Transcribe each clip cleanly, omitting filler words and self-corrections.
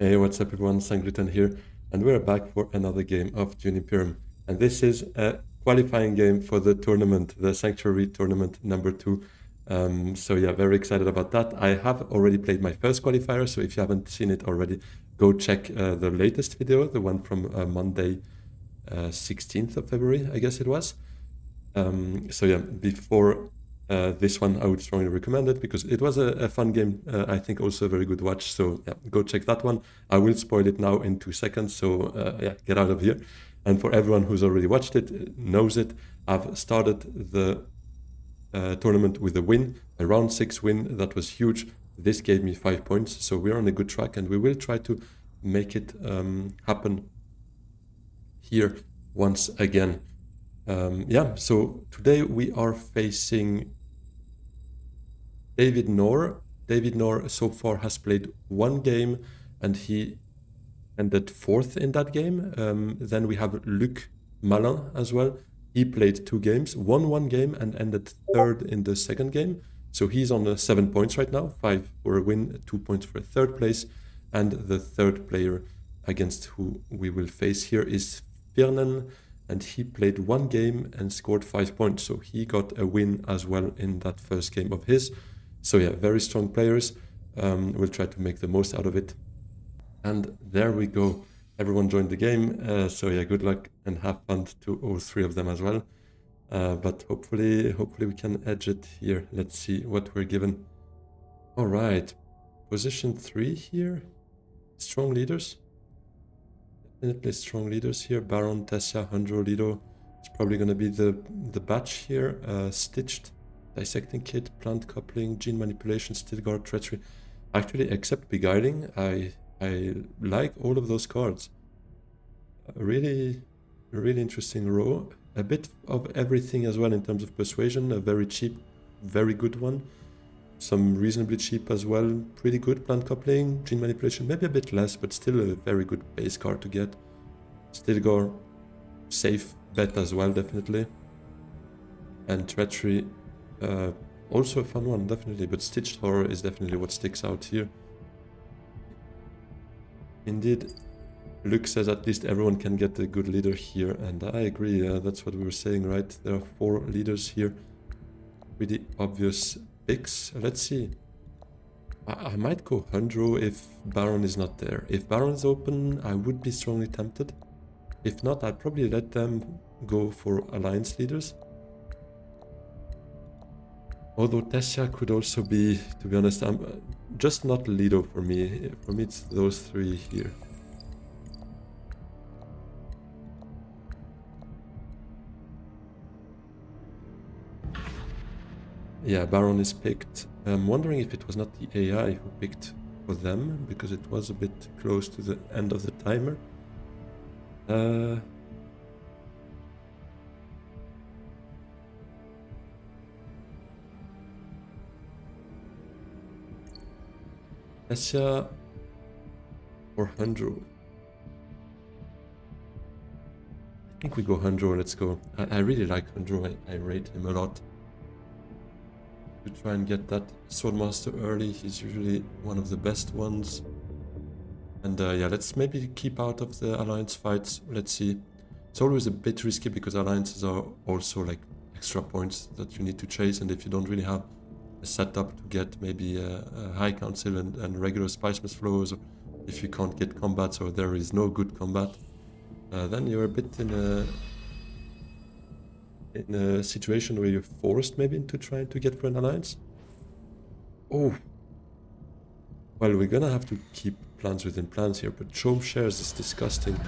Hey, what's up everyone, Sangtuary here, and we're back for another game of Dune Imperium. And this is a qualifying game for the tournament, the Sanctuary tournament number 2. So yeah, very excited about that. I have already played my first qualifier, so if you haven't seen it already, go check the latest video, the one from Monday, 16th of February, I guess it was. So yeah, before this one, I would strongly recommend it because it was a fun game. I think also a very good watch. So yeah, go check that one. I will spoil it now in 2 seconds. So yeah, get out of here. And for everyone who's already watched it, knows it, I've started the tournament with a win, a round 6 win. That was huge. This gave me 5 points. So we're on a good track and we will try to make it happen here once again. Yeah, so today we are facing David Noor. David Noor so far has played one game and he ended fourth in that game. Then we have Luc Malin as well. He played 2 games, won one game and ended third in the second game. So he's on 7 points right now, 5 for a win, 2 points for a third place. And the third player against who we will face here is Firnen, and he played one game and scored 5 points. So he got a win as well in that first game of his. So yeah, very strong players. We'll try to make the most out of it. And there we go. Everyone joined the game. So yeah, good luck and have fun to all 3 of them as well. But hopefully we can edge it here. Let's see what we're given. All right, position 3 here. Strong leaders. Definitely strong leaders here. Baron, Tessia, Hundro, Lido. It's probably going to be the batch here. Stitched, Dissecting Kit, Plant Coupling, Gene Manipulation, Stilguard, Treachery. Actually, except Beguiling, I like all of those cards. Really interesting row. A bit of everything as well in terms of Persuasion. A very cheap, very good one. Some reasonably cheap as well. Pretty good Plant Coupling, Gene Manipulation, maybe a bit less, but still a very good base card to get. Stilgar, safe bet as well, definitely. And Treachery, also a fun one, definitely, but Stitched Horror is definitely what sticks out here. Indeed, Luke says at least everyone can get a good leader here, and I agree, that's what we were saying, right? There are 4 leaders here. Pretty obvious picks. Let's see. I might go Hundro if Baron is not there. If Baron is open, I would be strongly tempted. If not, I'd probably let them go for Alliance leaders. Although Tessia could also be, to be honest, I'm just not Lido for me. For me, it's those 3 here. Yeah, Baron is picked. I'm wondering if it was not the AI who picked for them, because it was a bit close to the end of the timer. Tessia or Hundro? I think we go Hundro, let's go. I really like Hundro, I rate him a lot. To try and get that Swordmaster early, he's usually one of the best ones. And yeah, let's maybe keep out of the Alliance fights, let's see. It's always a bit risky because Alliances are also like extra points that you need to chase, and if you don't really have a setup to get maybe a High Council and regular Spicemas flows, or if you can't get combats or there is no good combat, then you're a bit in a situation where you're forced maybe into trying to get for an alliance. Oh, well, we're gonna have to keep plans within plans here, but Chome Shares is disgusting.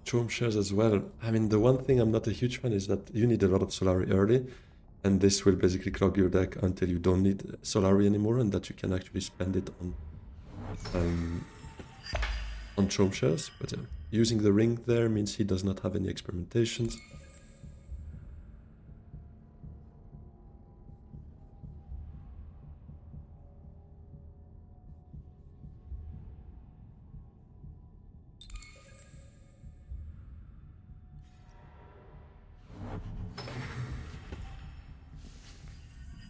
Chome Shares as well. I mean, the one thing I'm not a huge fan is that you need a lot of Solari early, and this will basically clog your deck until you don't need Solari anymore, and that you can actually spend it on Chome Shares. But using the ring there means he does not have any experimentations.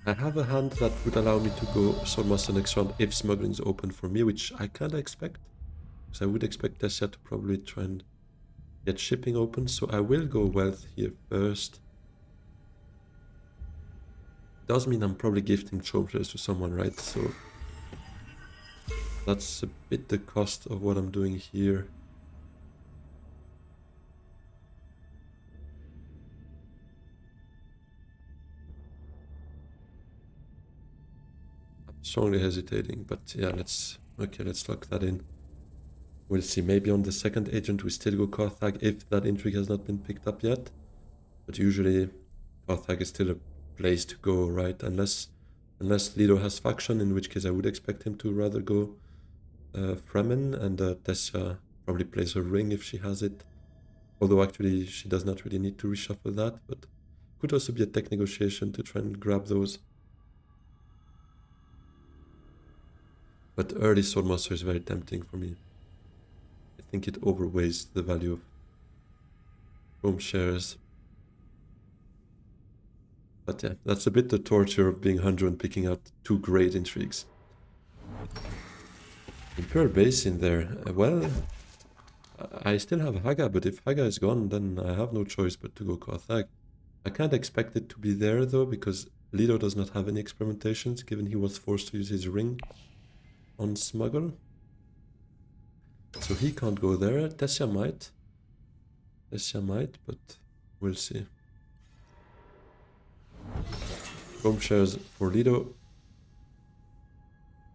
I have a hand that would allow me to go Swordmaster next round if smuggling's open for me, which I kinda expect. Because I would expect Tessia to probably try and get shipping open, so I will go wealth here first. Does mean I'm probably gifting Chomshares to someone, right? So that's a bit the cost of what I'm doing here. I'm strongly hesitating, but yeah, let's lock that in. We'll see. Maybe on the second agent we still go Carthag if that intrigue has not been picked up yet. But usually Carthag is still a place to go, right? Unless Lido has faction, in which case I would expect him to rather go Fremen, and Tessia probably plays her ring if she has it. Although actually she does not really need to reshuffle that, but could also be a tech negotiation to try and grab those. But early Swordmaster is very tempting for me. I think it overweighs the value of home shares. But yeah, that's a bit the torture of being Hanjo and picking out two great intrigues. Imperial base in there. Well, I still have Haga, but if Haga is gone, then I have no choice but to go Carthag. I can't expect it to be there though, because Lido does not have any experimentations, given he was forced to use his ring on Smuggle. So he can't go there. Tessia might. But we'll see. Home shares for Lido.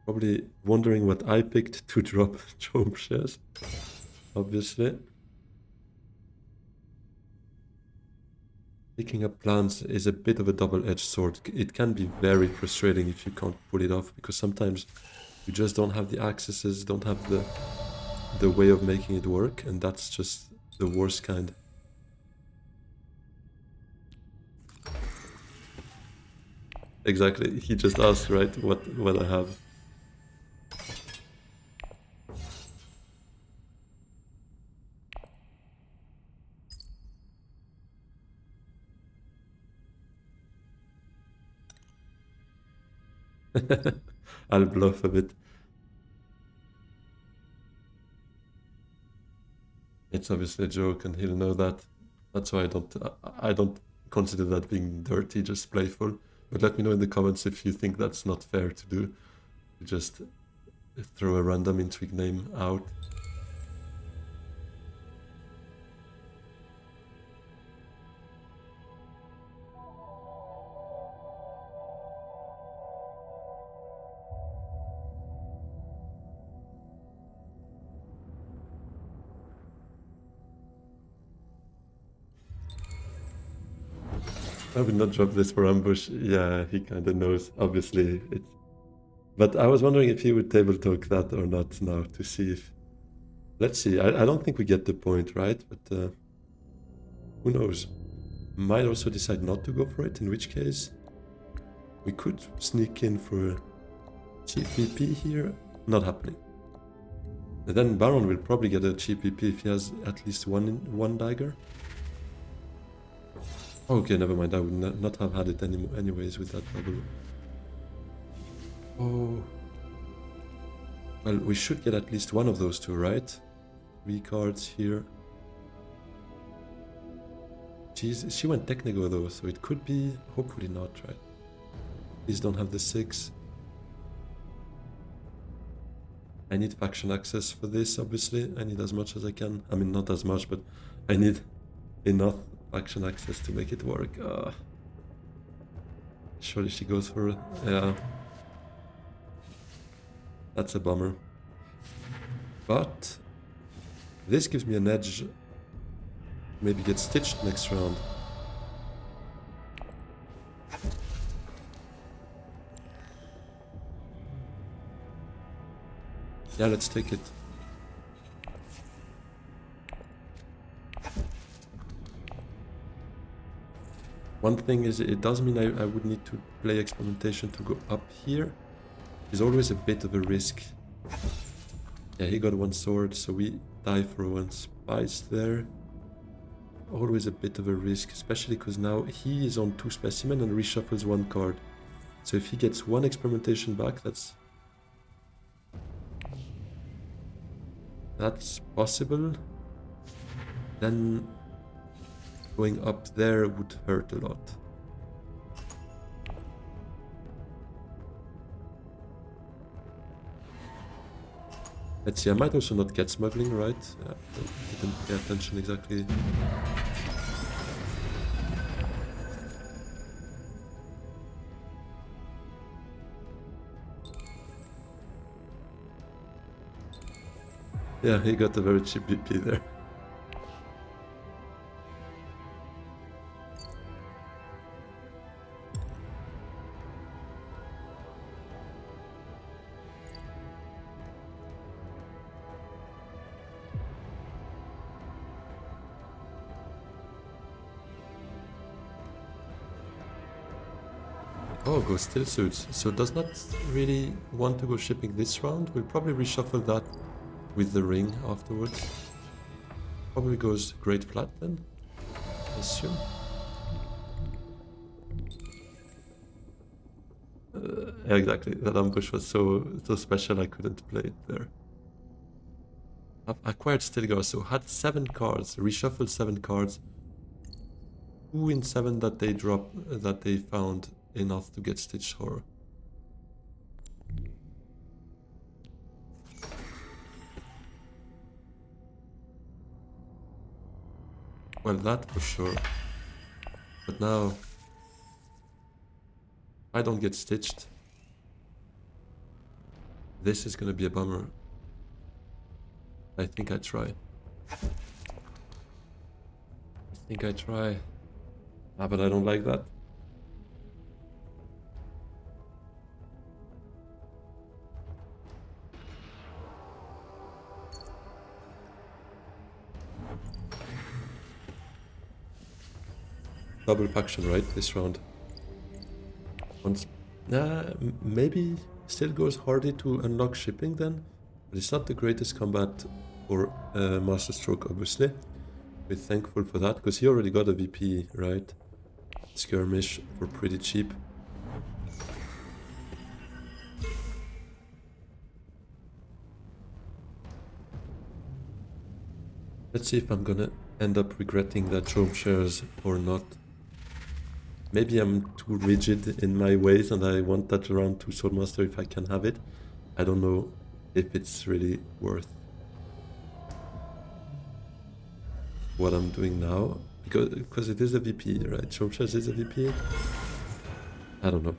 Probably wondering what I picked to drop home shares, obviously. Picking up plans is a bit of a double-edged sword. It can be very frustrating if you can't pull it off, because sometimes you just don't have the accesses, don't have the way of making it work, and that's just the worst kind. Exactly, he just asked, right, what I have. I'll bluff a bit. It's obviously a joke, and he'll know that. That's why I don't consider that being dirty, just playful. But let me know in the comments if you think that's not fair to do. Just throw a random intrigue name out. I would not drop this for ambush. Yeah, he kind of knows, obviously. But I was wondering if he would table talk that or not now to see if... Let's see. I don't think we get the point, right? But who knows? Might also decide not to go for it, in which case we could sneak in for cheap VP here. Not happening. And then Baron will probably get a cheap VP if he has at least one dagger. Okay, never mind. I would not have had it anyways with that double. Oh. Well, we should get at least one of those two, right? 3 cards here. Jeez, she went Technigo though, so it could be... Hopefully not, right? Please don't have the 6. I need faction access for this, obviously. I need as much as I can. I mean, not as much, but I need enough faction access to make it work. Surely she goes for it. Yeah. That's a bummer. But this gives me an edge. Maybe get stitched next round. Yeah, let's take it. One thing is, it does mean I would need to play experimentation to go up here. It's always a bit of a risk. Yeah, he got 1 sword, so we die for 1 spice there. Always a bit of a risk, especially because now he is on 2 specimen and reshuffles 1 card. So if he gets one experimentation back, that's possible. Then going up there would hurt a lot. Let's see, I might also not get smuggling, right? I didn't pay attention exactly. Yeah, he got a very cheap VP there. Oh, go still suits. So does not really want to go shipping this round. We'll probably reshuffle that with the ring afterwards. Probably goes great flat then, I assume. Yeah, exactly. That ambush was so special I couldn't play it there. I've acquired Stilgar, so had 7 cards, reshuffled 7 cards. 2 in 7 that they that they found enough to get Stitched Horror. Well, that for sure. But now, I don't get stitched. This is gonna be a bummer. I think I try. Ah, but I don't like that. Double faction, right? This round. Once, maybe still goes hardy to unlock shipping then, but it's not the greatest combat for Masterstroke, obviously. We're thankful for that because he already got a VP, right? Skirmish for pretty cheap. Let's see if I'm gonna end up regretting that Chrome shares or not. Maybe I'm too rigid in my ways and I want that around 2 Swordmaster if I can have it. I don't know if it's really worth what I'm doing now. Because it is a VP, right? Chrome shares is a VP. I don't know.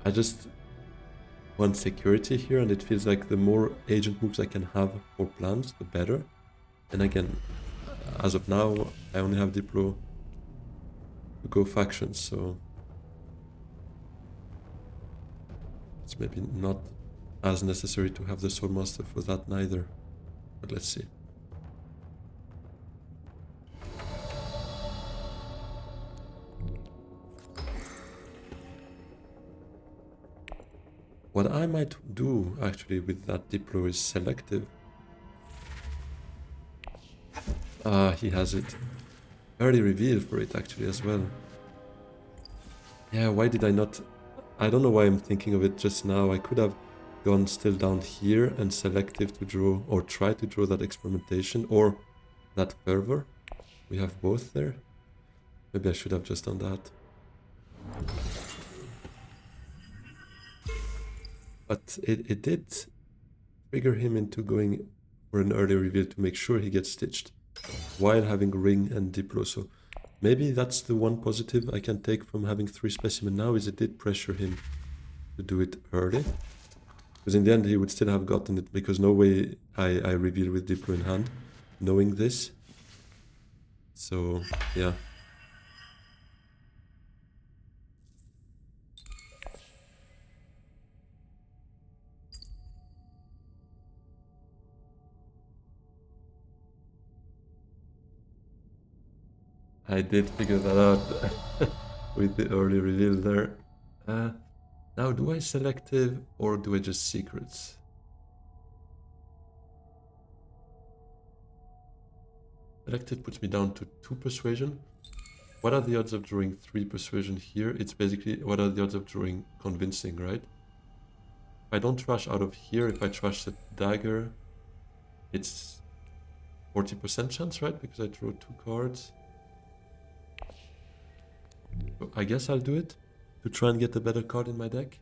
I just want security here and it feels like the more agent moves I can have for plans, the better. And again, as of now, I only have Diplo to go factions, so it's maybe not as necessary to have the Swordmaster for that neither. But let's see. What I might do actually with that Diplo is selective. Ah, he has it. Early reveal for it actually as well. Yeah, why did I not? I don't know why I'm thinking of it just now. I could have gone still down here and selective to draw or try to draw that experimentation or that fervor. We have both there. Maybe I should have just done that. But it did trigger him into going for an early reveal to make sure he gets stitched while having ring and Diplo. So maybe that's the one positive I can take from having 3 specimen now is it did pressure him to do it early. Because in the end he would still have gotten it because no way I reveal with Diplo in hand knowing this. So yeah. I did figure that out with the early reveal there. Now, do I selective or do I just secrets? Selective puts me down to 2 persuasion. What are the odds of drawing 3 persuasion here? It's basically what are the odds of drawing convincing, right? If I don't trash out of here, if I trash the dagger, it's 40% chance, right? Because I draw 2 cards. So I guess I'll do it to try and get a better card in my deck.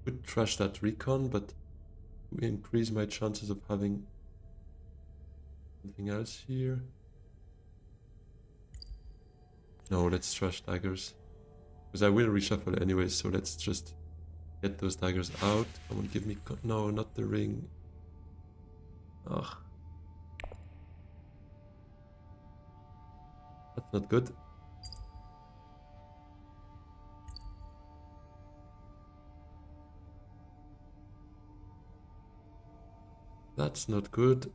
Could trash that recon, but to increase my chances of having something else here. No, let's trash daggers. Because I will reshuffle anyway, so let's just get those daggers out. Come on, give me... No, not the ring. Ugh. That's not good. That's not good.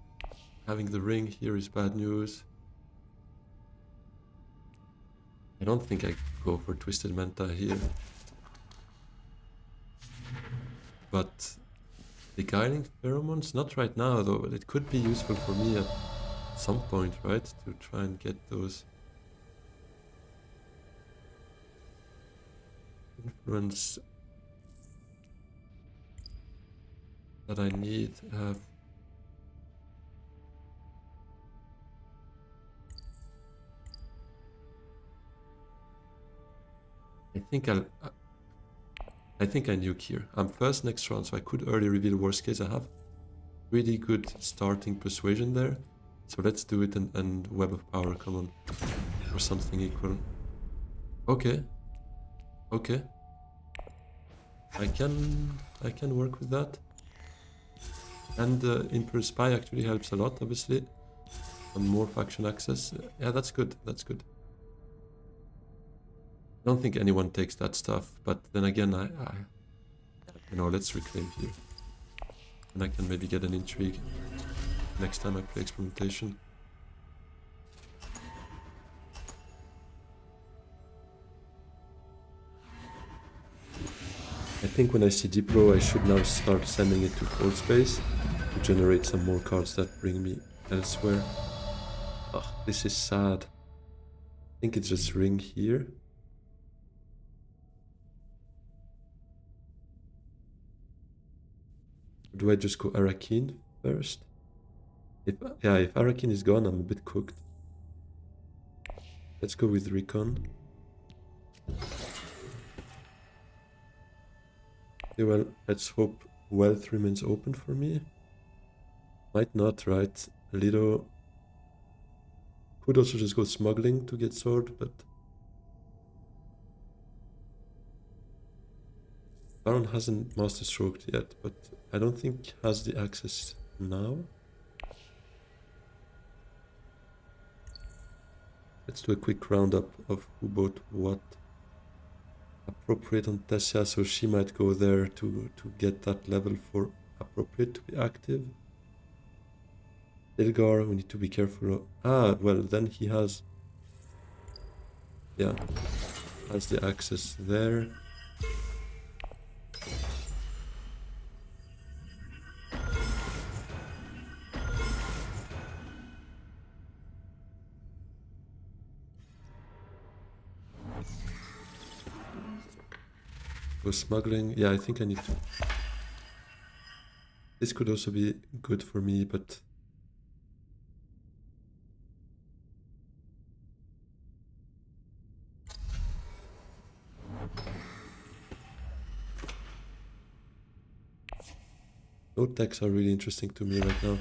Having the ring here is bad news. I don't think I go for Twisted Manta here. But Beguiling Pheromones? Not right now though, but it could be useful for me at some point, right? To try and get those influence that I need. I think I nuke here. I'm first next round, so I could early reveal worst case. I have really good starting persuasion there. So let's do it and Web of Power, come on. Or something equal. Okay. Okay. I can work with that. And Imperial Spy actually helps a lot, obviously. And more faction access. Yeah, that's good. That's good. I don't think anyone takes that stuff, but then again, you know, let's reclaim here. And I can maybe get an intrigue next time I play experimentation. I think when I see Diplo, I should now start sending it to cold space to generate some more cards that bring me elsewhere. Oh, this is sad. I think it's just ring here. Do I just go Arakin first? If Arakin is gone, I'm a bit cooked. Let's go with Recon. Okay, well, let's hope wealth remains open for me. Might not, right? Lido could also just go smuggling to get sword, but Baron hasn't master stroked yet, but I don't think has the access now. Let's do a quick roundup of who bought what. Appropriate on Tessia, so she might go there to get that level for appropriate to be active. Ilgar, we need to be careful. Well, then he has... Yeah, has the access there. Go smuggling. Yeah, I think I need to... This could also be good for me, but... No techs are really interesting to me right now.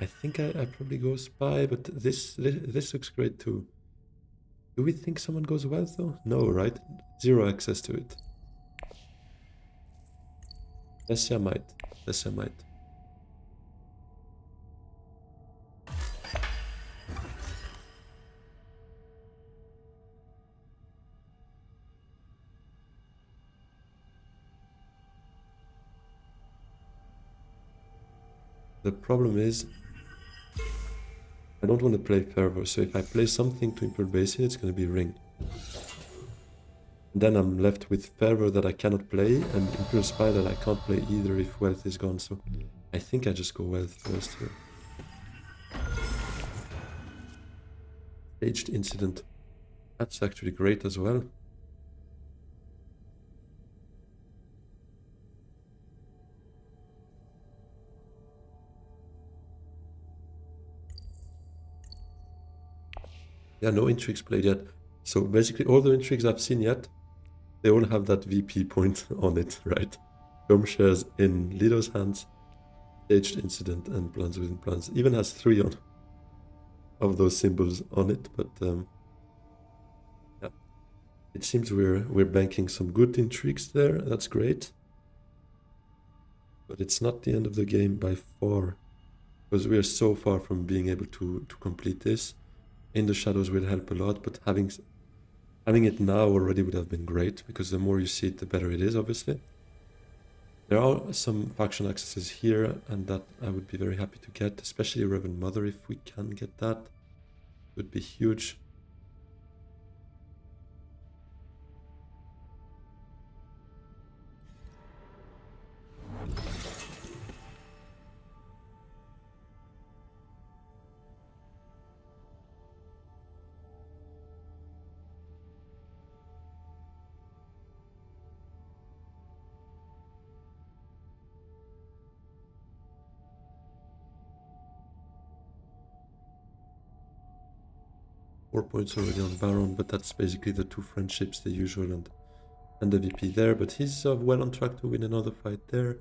I think I probably go spy, but this looks great too. Do we think someone goes wealth though? No, right? Zero access to it. Tessia might. Tessia might. The problem is I don't want to play Fervor, so if I play something to Imperial Basin, it's going to be Ring. Then I'm left with Fervor that I cannot play, and Imperial Spy that I can't play either if Wealth is gone, so I think I just go Wealth first here. Staged incident. That's actually great as well. Yeah, no intrigues played yet. So basically all the intrigues I've seen yet, they all have that VP point on it, right? Dome shares in Lido's hands, staged incident, and plans within plans. Even has 3 of those symbols on it, but yeah. It seems we're banking some good intrigues there. That's great. But it's not the end of the game by far, because we are so far from being able to complete this. In the Shadows will help a lot, but having it now already would have been great, because the more you see it, the better it is, obviously. There are some faction accesses here, and that I would be very happy to get, especially Reverend Mother, if we can get that. It would be huge. Four points already on Baron, but that's basically the 2 friendships, the usual, and the VP there. But he's well on track to win another fight there.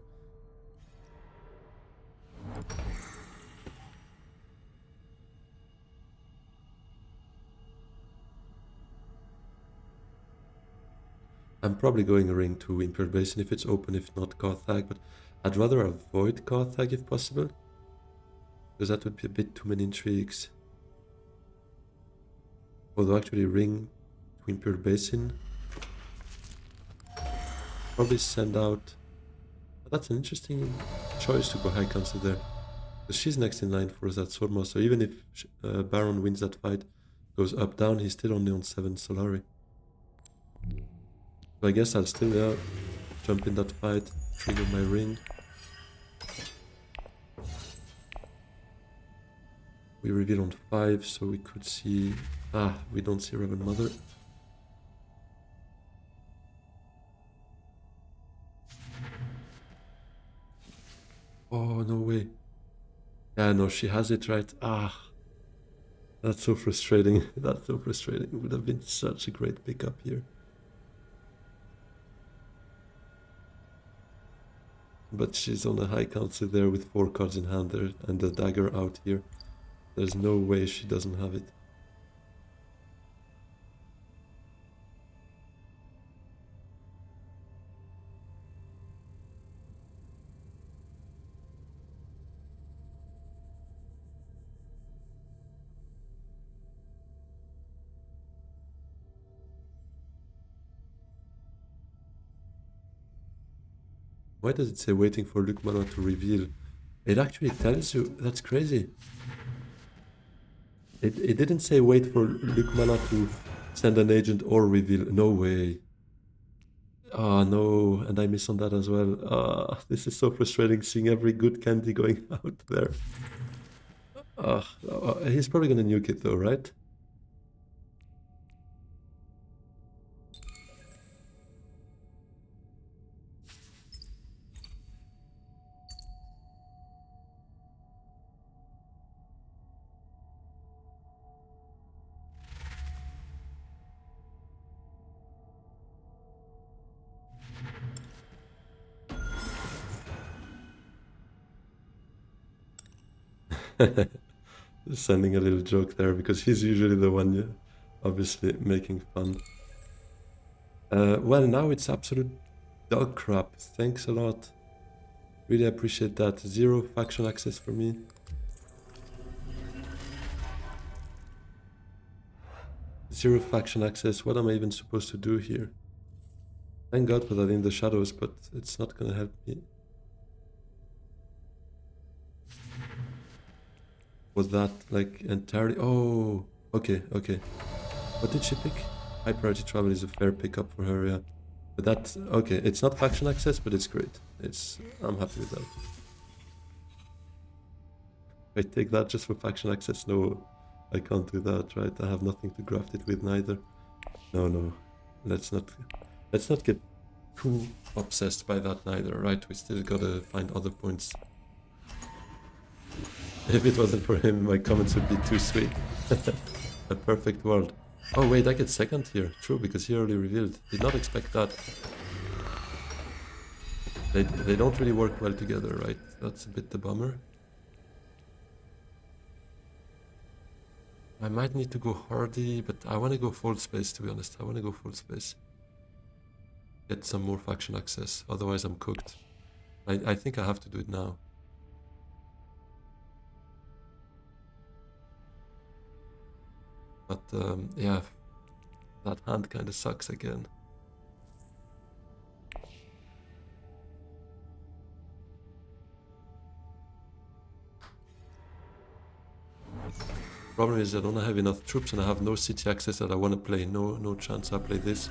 I'm probably going a ring to Imperial Basin if it's open, if not Carthag, but I'd rather avoid Carthag if possible, because that would be a bit too many intrigues. Although actually ring to Imperial Basin, probably send out. That's an interesting choice to go High Council there, because she's next in line for that Sword Master. Even if Baron wins that fight, goes up down, he's still only on 7 Solari. So I guess I'll still jump in that fight, trigger my ring. We reveal on 5, so we could see... we don't see Reverend Mother. Oh, no way. Yeah, no, she has it right. That's so frustrating. That's so frustrating. It would have been such a great pickup here. But she's on a High Council there with 4 cards in hand there, and the dagger out here. There's no way she doesn't have it. Why does it say waiting for Luke Manoa to reveal? It actually tells you. That's crazy. It didn't say wait for Luke Manoa to send an agent or reveal. No way. No, and I miss on that as well. This is so frustrating seeing every good candy going out there. He's probably gonna nuke it though, right? Sending a little joke there because he's usually the one, yeah, obviously making fun. Well, now it's absolute dog crap. Thanks a lot. Really appreciate that. 0 faction access for me. Zero faction access. What am I even supposed to do here? Thank God for that in the shadows, but it's not gonna help me. Was that like entirely? Oh, okay. What did she pick? High priority travel is a fair pickup for her, yeah. But that's okay. It's not faction access, but it's great. I'm happy with that. I take that just for faction access. No, I can't do that, right? I have nothing to graft it with neither. No. Let's not get too obsessed by that neither, right? We still gotta find other points. If it wasn't for him, my comments would be too sweet. A perfect world. Oh wait, I get second here. True, because he already revealed. Did not expect that. They don't really work well together, right? That's a bit the bummer. I might need to go hardy, but I want to go full space, to be honest. I want to go full space. Get some more faction access, otherwise I'm cooked. I think I have to do it now. But yeah, that hand kind of sucks again. Problem is I don't have enough troops and I have no city access that I want to play. No chance I play this.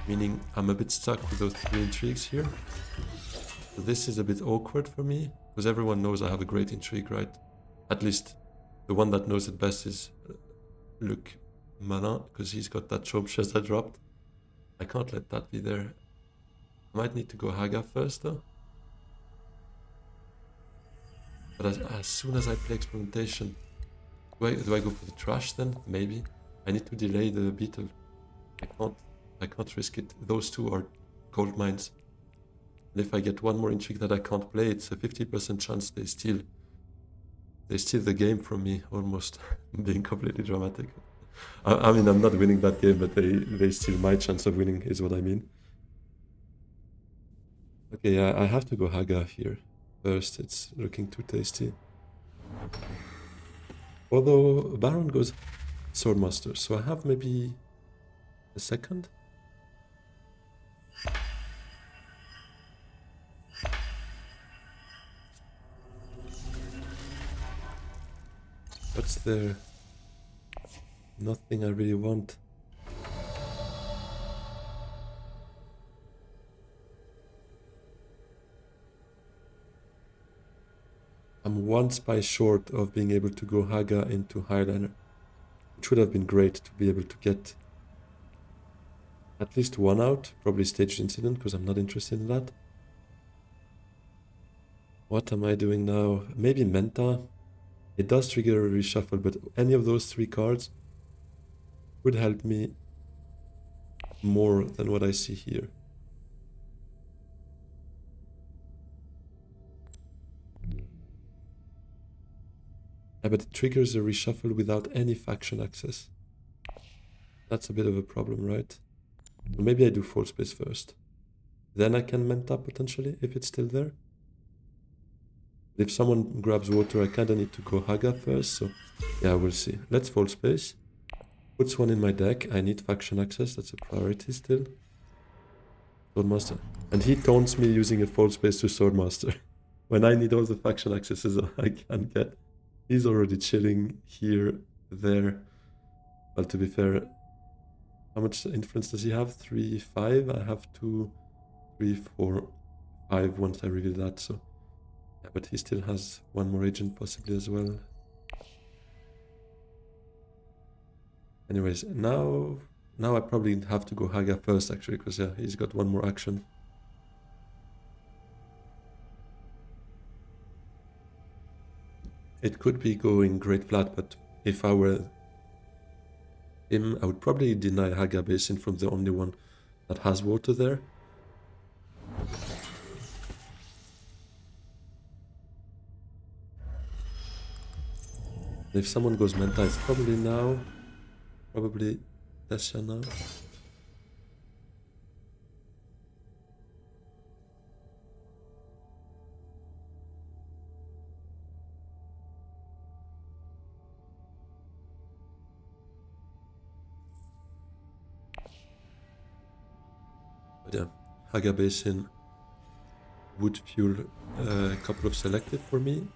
Meaning I'm a bit stuck with those 3 intrigues here. So this is a bit awkward for me, because everyone knows I have a great intrigue, right? At least the one that knows it best is Luc Malin, because he's got that Chaume-Chess I dropped. I can't let that be there. I might need to go Haga first though. But as soon as I play experimentation, do I go for the trash then? Maybe. I need to delay the beetle. I can't risk it. Those two are gold mines. And if I get one more intrigue that I can't play, it's a 50% chance they steal the game from me, almost. Being completely dramatic. I mean, I'm not winning that game, but they steal my chance of winning, is what I mean. Okay, yeah, I have to go Haga here first. It's looking too tasty. Although Baron goes Swordmaster, so I have maybe a second. What's there? Nothing I really want. I'm one spy short of being able to go Haga into Highliner. It would have been great to be able to get at least one out, probably Staged Incident, because I'm not interested in that. What am I doing now? Maybe Menta. It does trigger a reshuffle, but any of those 3 cards would help me more than what I see here. Yeah, but it triggers a reshuffle without any faction access. That's a bit of a problem, right? Or maybe I do full space first. Then I can Menta potentially, if it's still there. If someone grabs water, I kinda need to go Haga first, so yeah, we'll see. Let's full space. Puts one in my deck. I need faction access, that's a priority still. Swordmaster. And he taunts me using a full space to Swordmaster. When I need all the faction accesses I can get. He's already chilling here, there. Well, to be fair, how much influence does he have? 3, 5? I have 2, 3, 4, 5 once I reveal that, so... Yeah, but he still has one more agent possibly as well. Anyways, now I probably have to go Haga first actually, because yeah, he's got one more action. It could be going Great Flat, but if I were him, I would probably deny Haga Basin from the only one that has water there. If someone goes Menta, it's probably now. Probably Tessia now. But yeah, Haga Basin would fuel a couple of selected for me.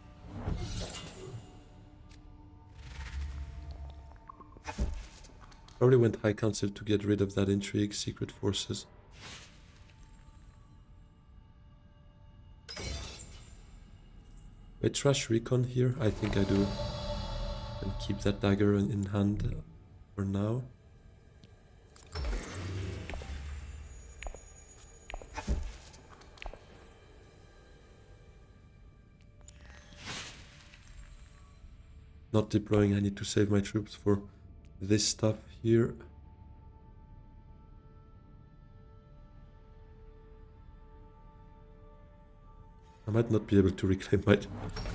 Probably went High Council to get rid of that intrigue, Secret Forces. I trash Recon here? I think I do. And keep that dagger in hand for now. Not deploying, I need to save my troops for this stuff here. I might not be able to reclaim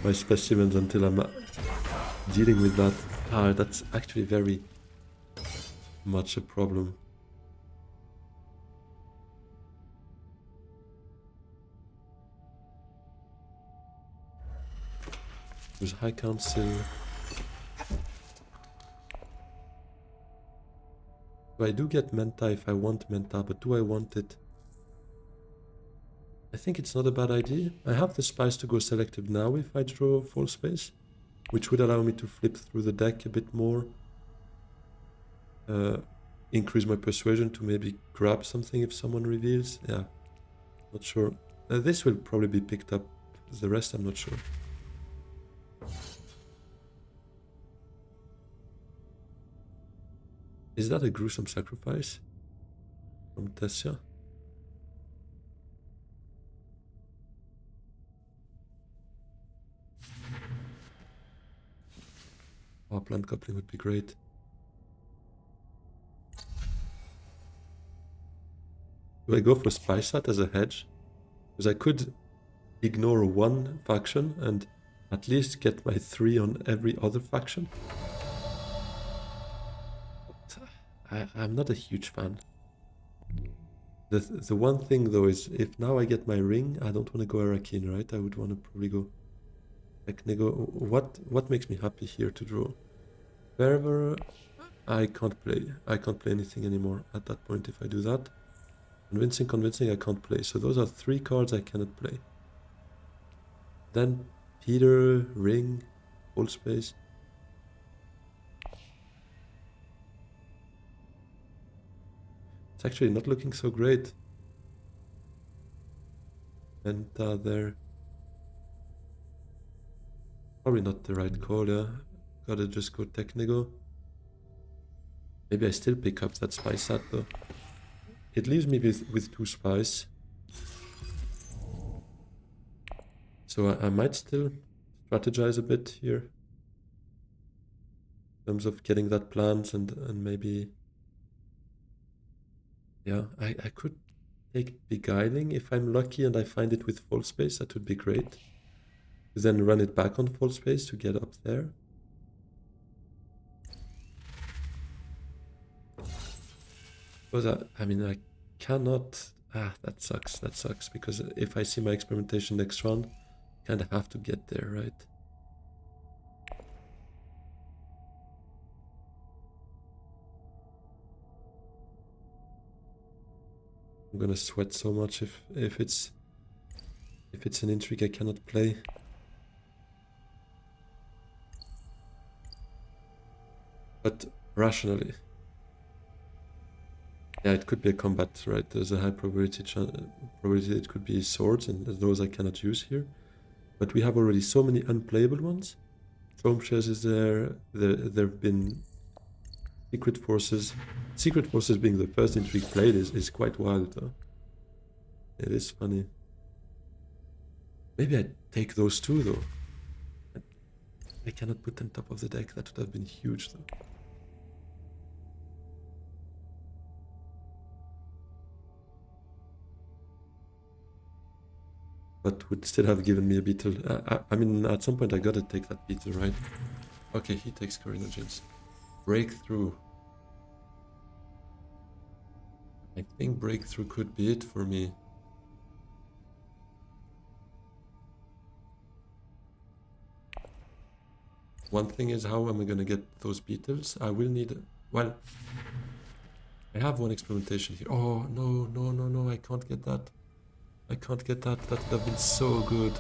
my specimens until I'm dealing with that. That's actually very much a problem. There's High Council. So I do get Menta if I want Menta, but do I want it? I think it's not a bad idea. I have the spice to go selective now if I draw full space, which would allow me to flip through the deck a bit more. Increase my persuasion to maybe grab something if someone reveals. Yeah, not sure. This will probably be picked up. The rest I'm not sure. Is that a gruesome sacrifice from Tessia? Oh, plant coupling would be great. Do I go for Spysat as a hedge? Because I could ignore one faction and at least get my 3 on every other faction. But I'm not a huge fan. The one thing though is if now I get my ring, I don't want to go Arakin, right? I would want to probably go Technigo. What makes me happy here to draw? Fervor, I can't play. I can't play anything anymore at that point if I do that. Convincing, I can't play. So those are 3 cards I cannot play. Then Peter, Ring, Full Space. It's actually not looking so great. Menta there. Probably not the right call, yeah. Gotta just go Technigo. Maybe I still pick up that Spy Sat though. It leaves me with 2 spies. So I might still strategize a bit here. In terms of getting that plant and maybe... Yeah, I could take Beguiling if I'm lucky and I find it with full space. That would be great. Then run it back on full space to get up there. Because I mean, I cannot... that sucks, because if I see my experimentation next round, I kind of have to get there, right? I'm gonna sweat so much if it's an intrigue I cannot play. But rationally... Yeah, it could be a combat, right? There's a high probability it could be swords, and those I cannot use here. But we have already so many unplayable ones. Stormshares is there. There have been Secret Forces. Secret Forces being the first intrigue played is quite wild, though. It is funny. Maybe I take those 2, though. I cannot put them top of the deck. That would have been huge, though. But would still have given me a beetle. I mean, at some point I gotta take that beetle, right? Okay, he takes Carinogens. Breakthrough. I think Breakthrough could be it for me. One thing is, how am I gonna get those beetles? I will need... Well, I have one experimentation here. Oh, no, I can't get that. I can't get that. That would have been so good.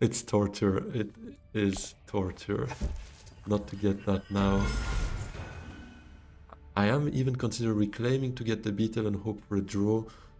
It's torture. It is torture not to get that now. I am even considering reclaiming to get the beetle and hope for a draw,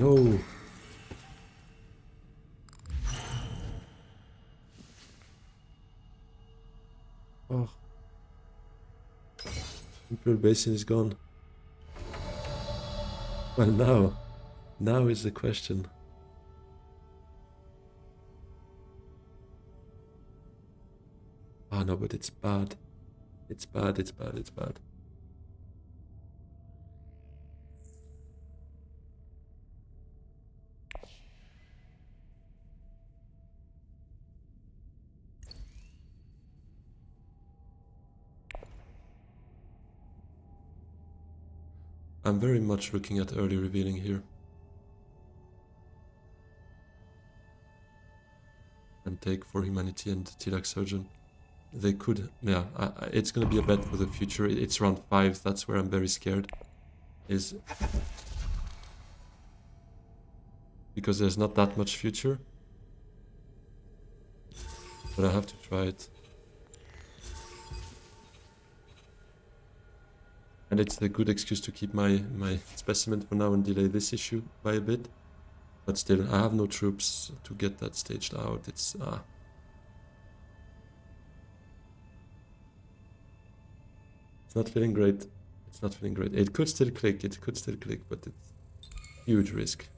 No. Oh. Imperial Basin is gone. Well, now is the question. Oh no, but it's bad. It's bad, it's bad, it's bad. I'm very much looking at early revealing here. And take for Humanity and Tilak Surgeon. They could, yeah, it's gonna be a bet for the future. It's round 5, that's where I'm very scared. Is because there's not that much future. But I have to try it. And it's a good excuse to keep my specimen for now and delay this issue by a bit. But still, I have no troops to get that staged out. It's not feeling great. It's not feeling great. It could still click, but it's huge risk.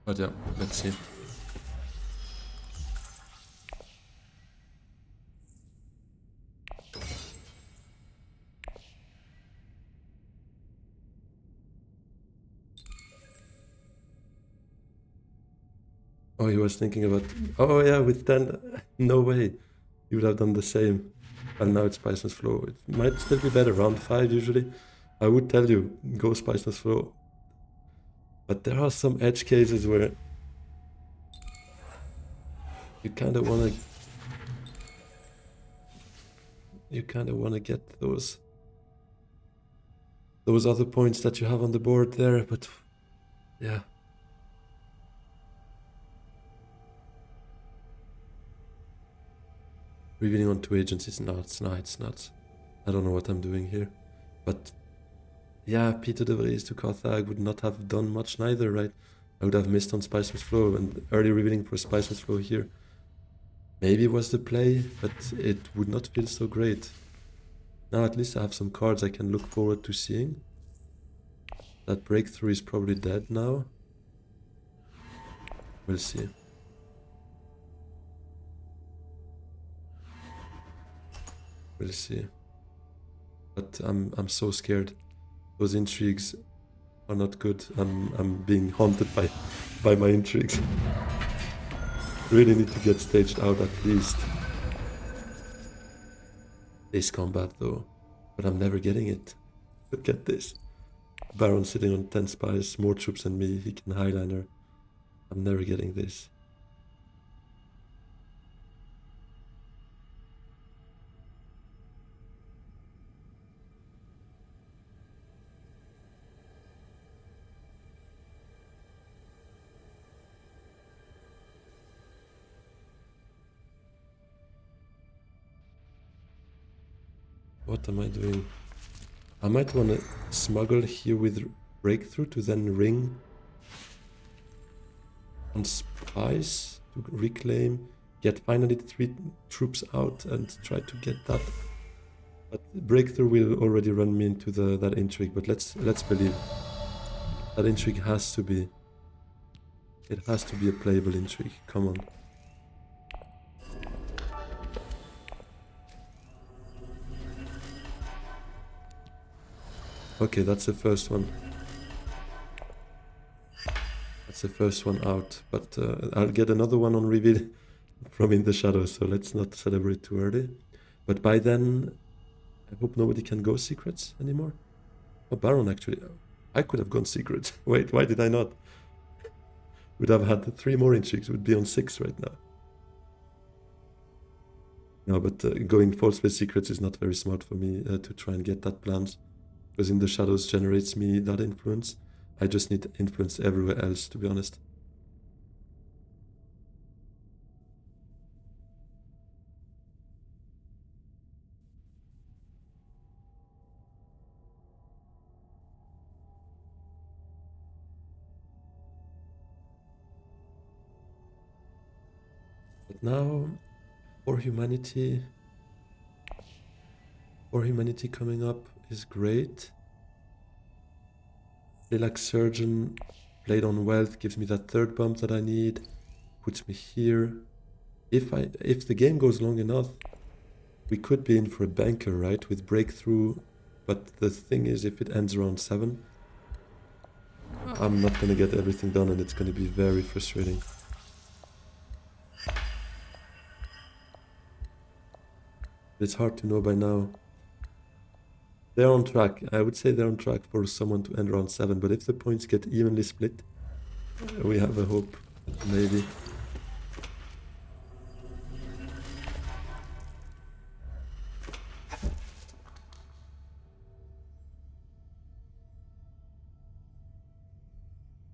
But yeah, let's see. Oh, he was thinking about... Oh yeah, with 10... No way. You would have done the same. And now it's Spiceman's Flow. It might still be better. Round 5 usually. I would tell you, go Spiceman's Flow. But there are some edge cases where... You kind of want to... You kind of want to get those other points that you have on the board there, but yeah. Revealing on 2 agents is nuts. No, it's nuts. I don't know what I'm doing here. But yeah, Peter de Vries to Carthage would not have done much neither, right? I would have missed on Spiceman's Flow, and early revealing for Spiceman's Flow here maybe was the play, but it would not feel so great. Now at least I have some cards I can look forward to seeing. That breakthrough is probably dead now. We'll see. We'll see. But I'm so scared. Those intrigues are not good. I'm being haunted by my intrigues. Really need to get staged out at least. Ace combat though. But I'm never getting it. Look at this. Baron sitting on 10 spies, more troops than me, he can highliner. I'm never getting this. What am I doing? I might want to smuggle here with breakthrough to then ring on spies to reclaim, get finally 3 troops out and try to get that. But breakthrough will already run me into that intrigue, but let's believe. That intrigue has to be... It has to be a playable intrigue, come on. Okay, that's the first one. That's the first one out, but I'll get another one on reveal from In the Shadows, so let's not celebrate too early. But by then, I hope nobody can go secrets anymore. Oh, Baron actually. I could have gone secret. Wait, why did I not? Would have had 3 more intrigues, would be on 6 right now. No, but going full space secrets is not very smart for me to try and get that plans. because In the Shadows generates me that influence. I just need influence everywhere else, to be honest. But now, for humanity coming up is great. Lilac Surgeon played on wealth gives me that third bump that I need, puts me here. If the game goes long enough, we could be in for a banker, right, with breakthrough. But the thing is, if it ends around 7, I'm not gonna get everything done, and it's gonna be very frustrating. It's hard to know by now. They're on track. I would say they're on track for someone to end around 7, but if the points get evenly split, we have a hope, maybe.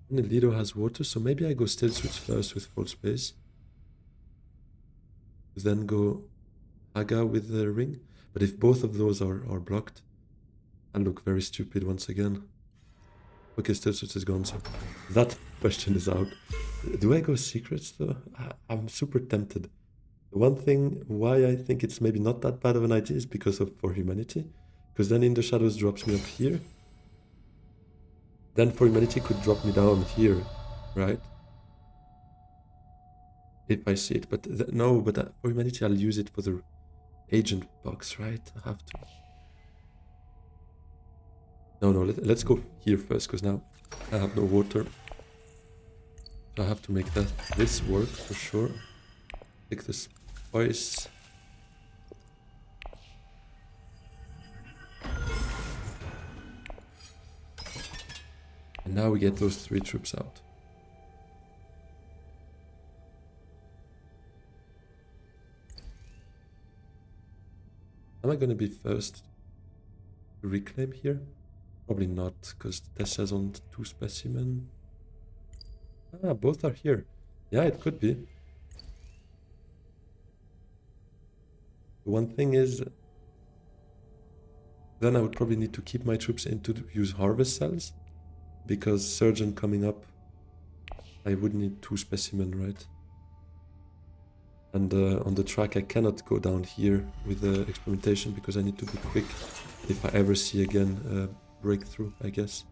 And Lido has water, so maybe I go Still Suits first with full space. Then go Haga with the ring. But if both of those are blocked, I look very stupid once again. Okay, Still Suits is gone, so that question is out. Do I go Secrets though? I'm super tempted. The one thing why I think it's maybe not that bad of an idea is because of For Humanity. Because then In the Shadows drops me up here. Then For Humanity could drop me down here, right? If I see it. But no, but For Humanity I'll use it for the agent box, right? I have to. No, let's go here first, because now I have no water. So I have to make this work for sure. Take this twice. And now we get those 3 troops out. Am I going to be first to reclaim here? Probably not, because Tessa's on 2 specimen. Ah, both are here. Yeah, it could be. The one thing is, then I would probably need to keep my troops in to use harvest cells, because Surgeon coming up, I would need 2 specimen, right? And on the track I cannot go down here with the experimentation, because I need to be quick if I ever see again breakthrough, I guess.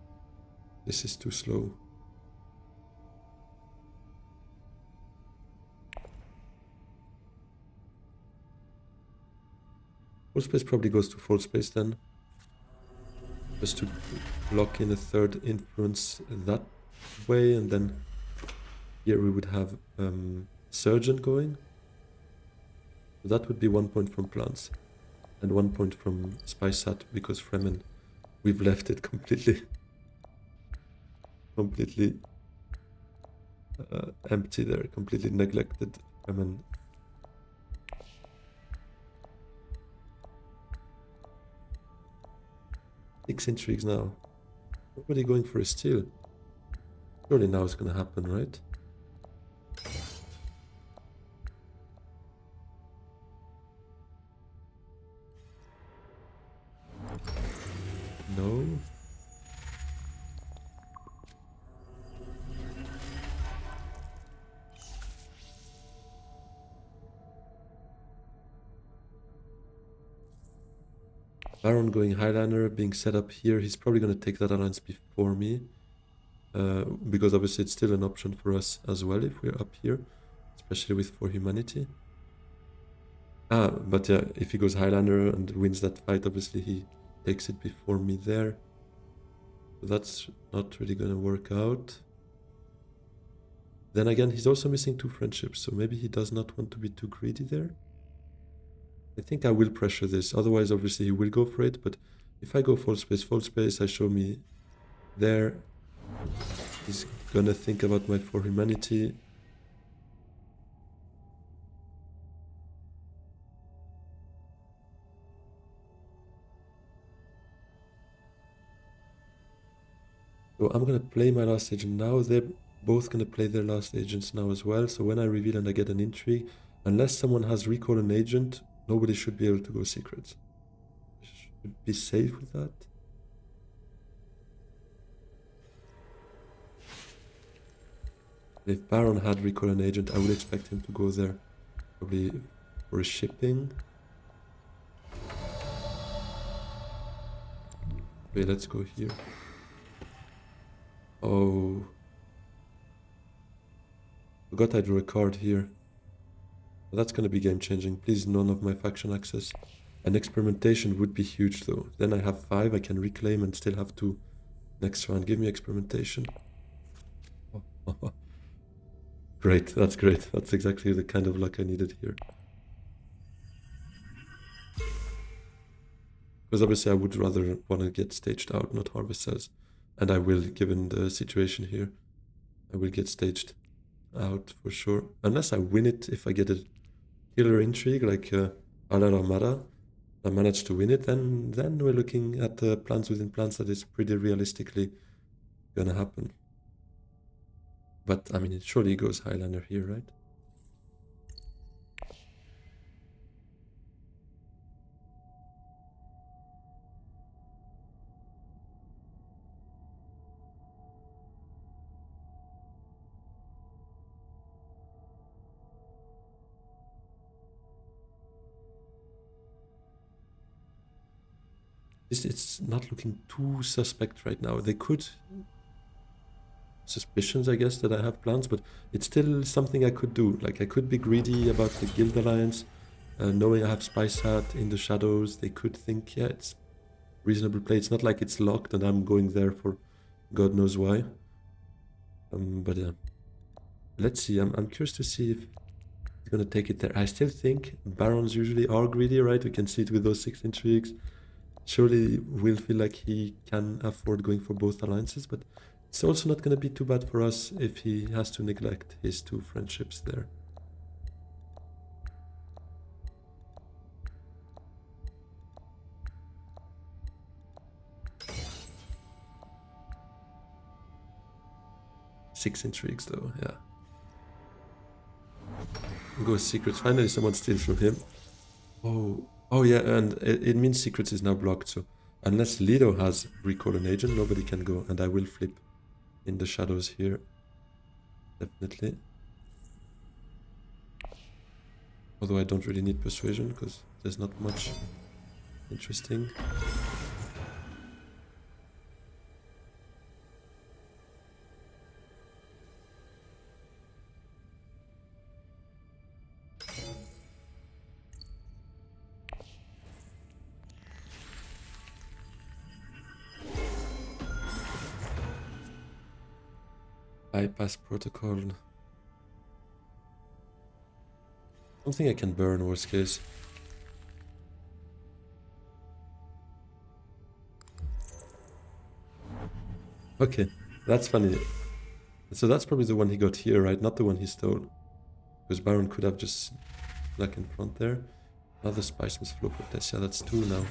This is too slow. Full space probably goes to full space then. Just to lock in a third influence that way, and then here we would have Surgeon going. So that would be 1 point from plants and 1 point from Spysat, because Fremen, we've left it completely empty there, completely neglected Fremen. Six intrigues now. Nobody going for a steal. Surely now it's gonna happen, right? No. Baron going Highlander, being set up here. He's probably going to take that alliance before me. Because obviously it's still an option for us as well if we're up here. Especially with For Humanity. But yeah, if he goes Highlander and wins that fight, obviously he takes it before me there. So that's not really going to work out. Then again, he's also missing 2 friendships, so maybe he does not want to be too greedy there. I think I will pressure this, otherwise obviously he will go for it, but if I go full space, I show me there. He's gonna think about my For Humanity. So I'm gonna play my last agent now. They're both gonna play their last agents now as well. So when I reveal and I get an intrigue, unless someone has recall an agent, nobody should be able to go secrets. Should be safe with that. If Baron had recall an agent, I would expect him to go there. Probably for a shipping. Okay, let's go here. Oh. Forgot I drew a card here. That's gonna be game changing. Please, none of my faction access. An experimentation would be huge though. Then I have 5, I can reclaim and still have 2 next round. Give me experimentation. Great, that's great. That's exactly the kind of luck I needed here. Because obviously I would rather want to get staged out, not harvest cells. And I will, given the situation here. I will get staged out for sure. Unless I win it, if I get a killer intrigue like Ala Ramada, I manage to win it, then we're looking at plans within plans that is pretty realistically gonna happen. But I mean, it surely goes Highlander here, right? It's not looking too suspect right now. They could suspicions, I guess, that I have plans, but it's still something I could do. Like I could be greedy about the guild alliance, knowing I have Spice Hat in the shadows. They could think, yeah, it's reasonable play. It's not like it's locked and I'm going there for God knows why. But yeah, let's see. I'm curious to see if he's gonna take it there. I still think barons usually are greedy, right? We can see it with those 6 intrigues. Surely will feel like he can afford going for both alliances, but it's also not going to be too bad for us if he has to neglect his 2 friendships there. Six intrigues though, yeah. Go secrets. Finally someone steals from him. Oh yeah, and it means secrets is now blocked, so unless Lido has recall an agent, nobody can go, and I will flip in the shadows here. Definitely. Although I don't really need persuasion, because there's not much interesting. Bypass protocol. Something I can burn, worst case. Okay, that's funny. So that's probably the one he got here, right? Not the one he stole. Because Baron could have just snuck in front there. Another Spice Miss Flow Protest. Yeah, that's 2 now.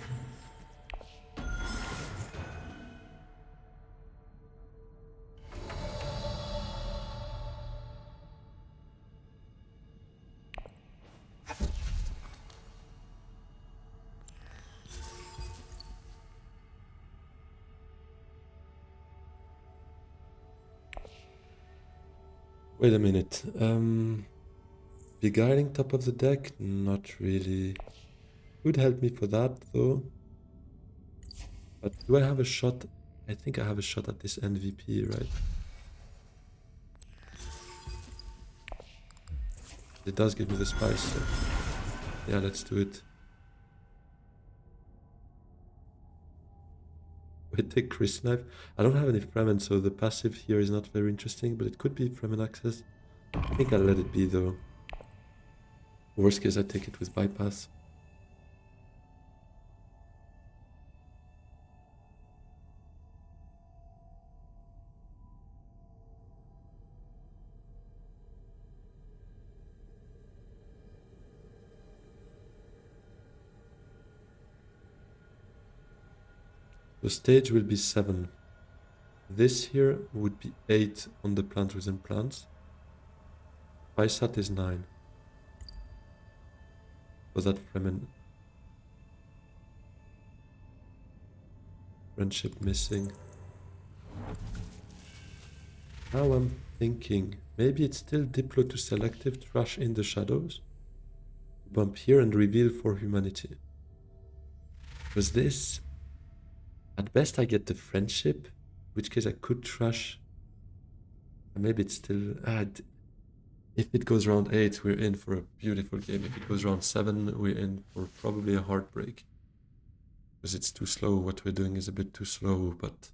Wait a minute. Beguiling top of the deck? Not really. Would help me for that though. But do I have a shot? I think I have a shot at this MVP, right? It does give me the spice, so yeah, let's do it. Wait, take Chris Knife. I don't have any Fremen, so the passive here is not very interesting, but it could be Fremen access. I think I'll let it be though. Worst case, I take it with bypass. The stage will be 7. this here would be 8 on the plant within plants. Paisat is 9. Was that Fremen? Friendship missing. Now I'm thinking, maybe it's still Diplo to selective trash in the shadows. Bump here and reveal for humanity. Was this... At best I get the friendship, in which case I could trash. Maybe it's still... if it goes round 8, we're in for a beautiful game. If it goes round 7, we're in for probably a heartbreak. Because it's too slow. What we're doing is a bit too slow, but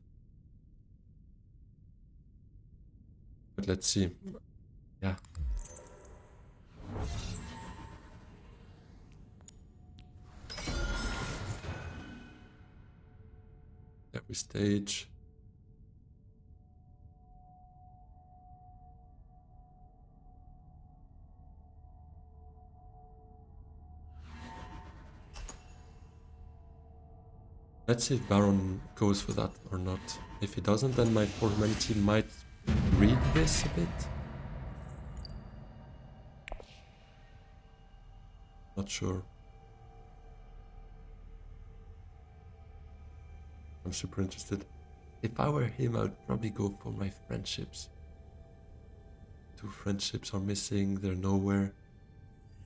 let's see. Yeah. Yeah, we stage. Let's see if Baron goes for that or not. If he doesn't, then my For Humanity might read this a bit. Not sure. I'm super interested. If I were him, I would probably go for my friendships. 2 friendships are missing, they're nowhere.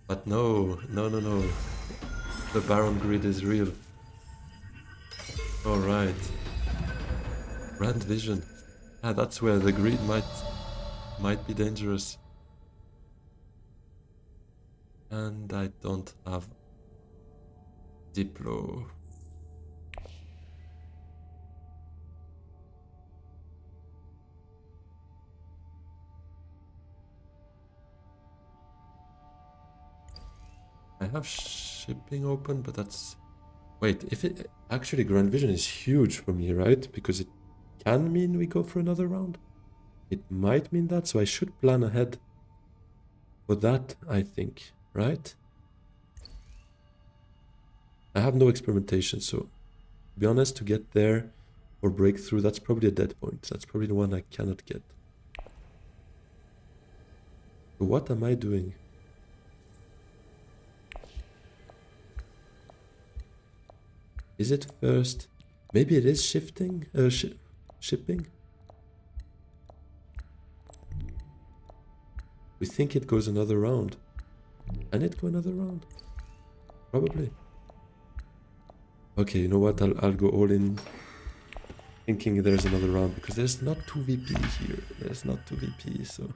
But no. The Baron greed is real. Alright. Grand Vision. Ah, that's where the greed might be dangerous. And I don't have Diplo. I have shipping open, but that's... Wait, if it... Actually, Grand Vision is huge for me, right? Because it can mean we go for another round. It might mean that, so I should plan ahead for that, I think, right? I have no experimentation, so to be honest, to get there or breakthrough, that's probably a dead point. That's probably the one I cannot get. So what am I doing? Is it first? Maybe it is shifting, shipping. We think it goes another round. Can it go another round? Probably. Okay, you know what? I'll go all in, thinking there's another round because there's not 2 VP here. There's not 2 VP, so.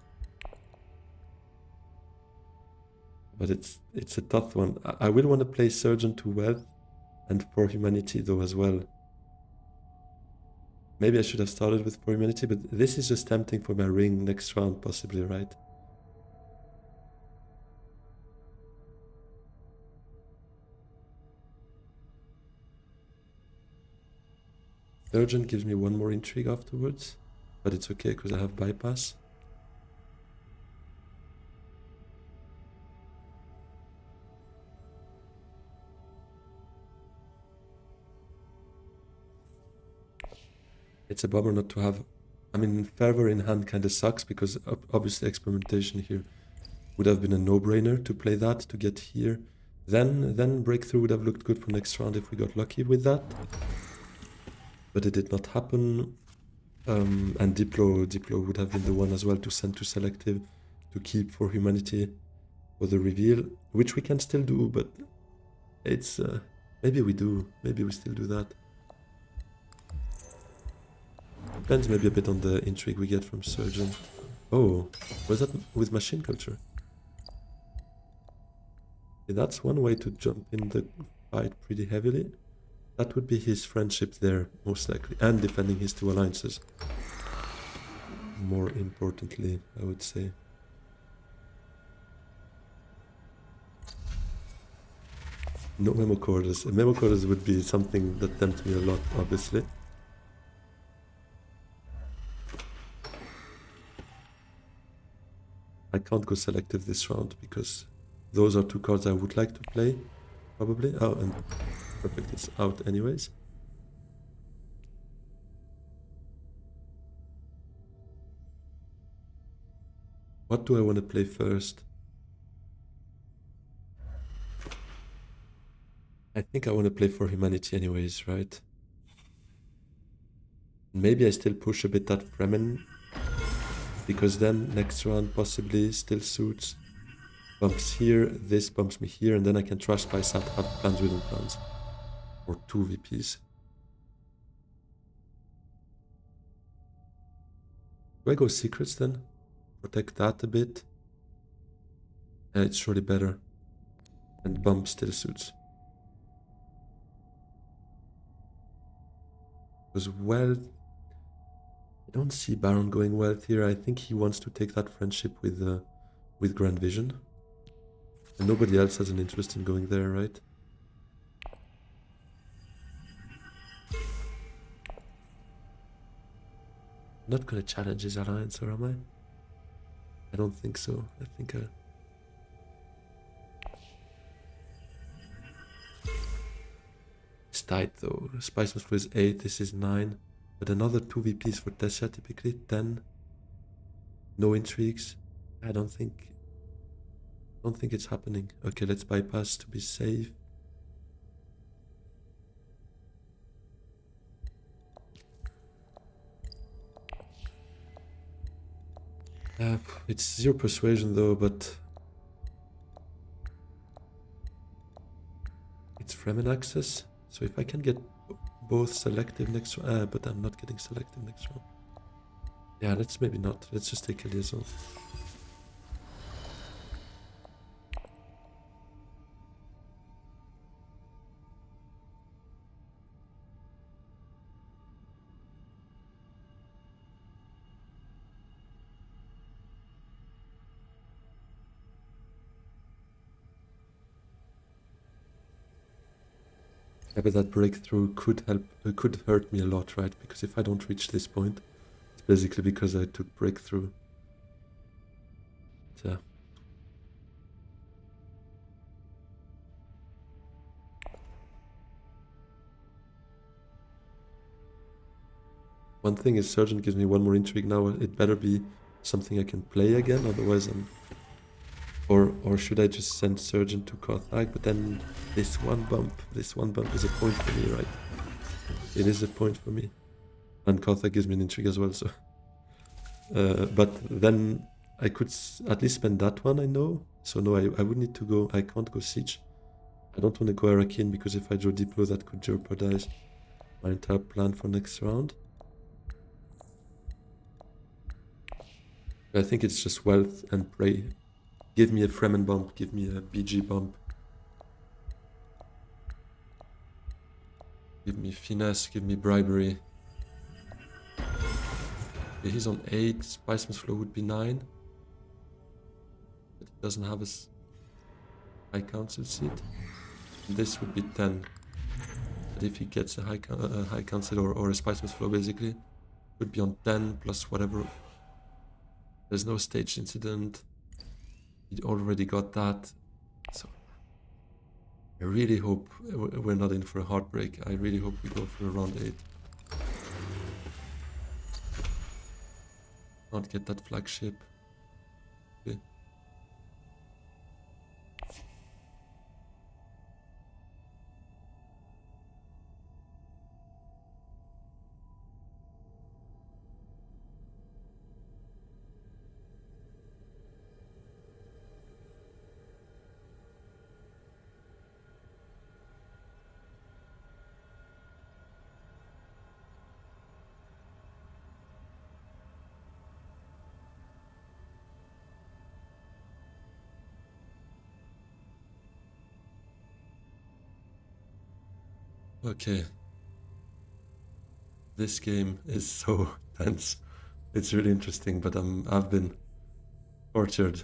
But it's a tough one. I will want to play Surgeon to Wealth and For Humanity though as well. Maybe I should have started with For Humanity, but this is just tempting for my ring next round, possibly, right? Surgeon gives me 1 more intrigue afterwards, but it's okay because I have bypass. It's a bummer not to have... I mean, Fervor in hand kind of sucks because obviously experimentation here would have been a no-brainer to play that, to get here. Then Breakthrough would have looked good for next round if we got lucky with that. But it did not happen. And Diplo would have been the one as well to send to Selective to keep For Humanity for the reveal, which we can still do, but it's... maybe we do. Maybe we still do that. Depends maybe a bit on the intrigue we get from Surgeon. Oh, was that with Machine Culture? Okay, that's one way to jump in the fight pretty heavily. That would be his friendship there, most likely, and defending his 2 alliances. More importantly, I would say. No Memo Quarters. Memo Quarters would be something that tempts me a lot, obviously. I can't go Selective this round because those are 2 cards I would like to play, probably. Oh, and perfect, it's out anyways. What do I want to play first? I think I want to play for humanity anyways, right? Maybe I still push a bit that Fremen, because then next round possibly still suits. Bumps here, this bumps me here, and then I can trash spice out, have plans within plans. Or 2 VPs. Do I go secrets then? Protect that a bit. Yeah, it's surely better. And bump still suits. Because wealth, I don't see Baron going wealth here. I think he wants to take that friendship with Grand Vision. And nobody else has an interest in going there, right? I'm not gonna challenge his alliance, or am I? I don't think so. I think it's tight though. Spice Must is 8, this is 9. But another 2 VPs for Tessia, typically 10. No intrigues. I don't think it's happening. Okay, let's bypass to be safe. It's 0 persuasion though, but it's Fremen access. So if I can get both selective next round, but I'm not getting selective next round. Yeah, let's maybe not. Let's just take a liaison. Yeah, but that breakthrough could hurt me a lot, right? Because if I don't reach this point, it's basically because I took breakthrough. Yeah. One thing is Surgeon gives me 1 more intrigue now. It better be something I can play again, otherwise I'm... Or should I just send Surgeon to Carthage? But then this one bump is a point for me, right? It is a point for me. And Carthage gives me an intrigue as well, so... but then I could at least spend that one, I know. So no, I would need to go... I can't go Siege. I don't want to go Arakin, because if I draw Diplo, that could jeopardize my entire plan for next round. I think it's just wealth and pray. Give me a Fremen bump, give me a BG bump. Give me finesse, give me bribery. Okay, he's on 8, Spiceman's Flow would be 9. But he doesn't have a high council seat. This would be 10. But if he gets a high council or a Spiceman's Flow basically, would be on 10 plus whatever. There's no stage incident. He already got that. So I really hope we're not in for a heartbreak. I really hope we go for a round 8. Not get that flagship. Okay. Okay. This game is so tense. It's really interesting, but I've been tortured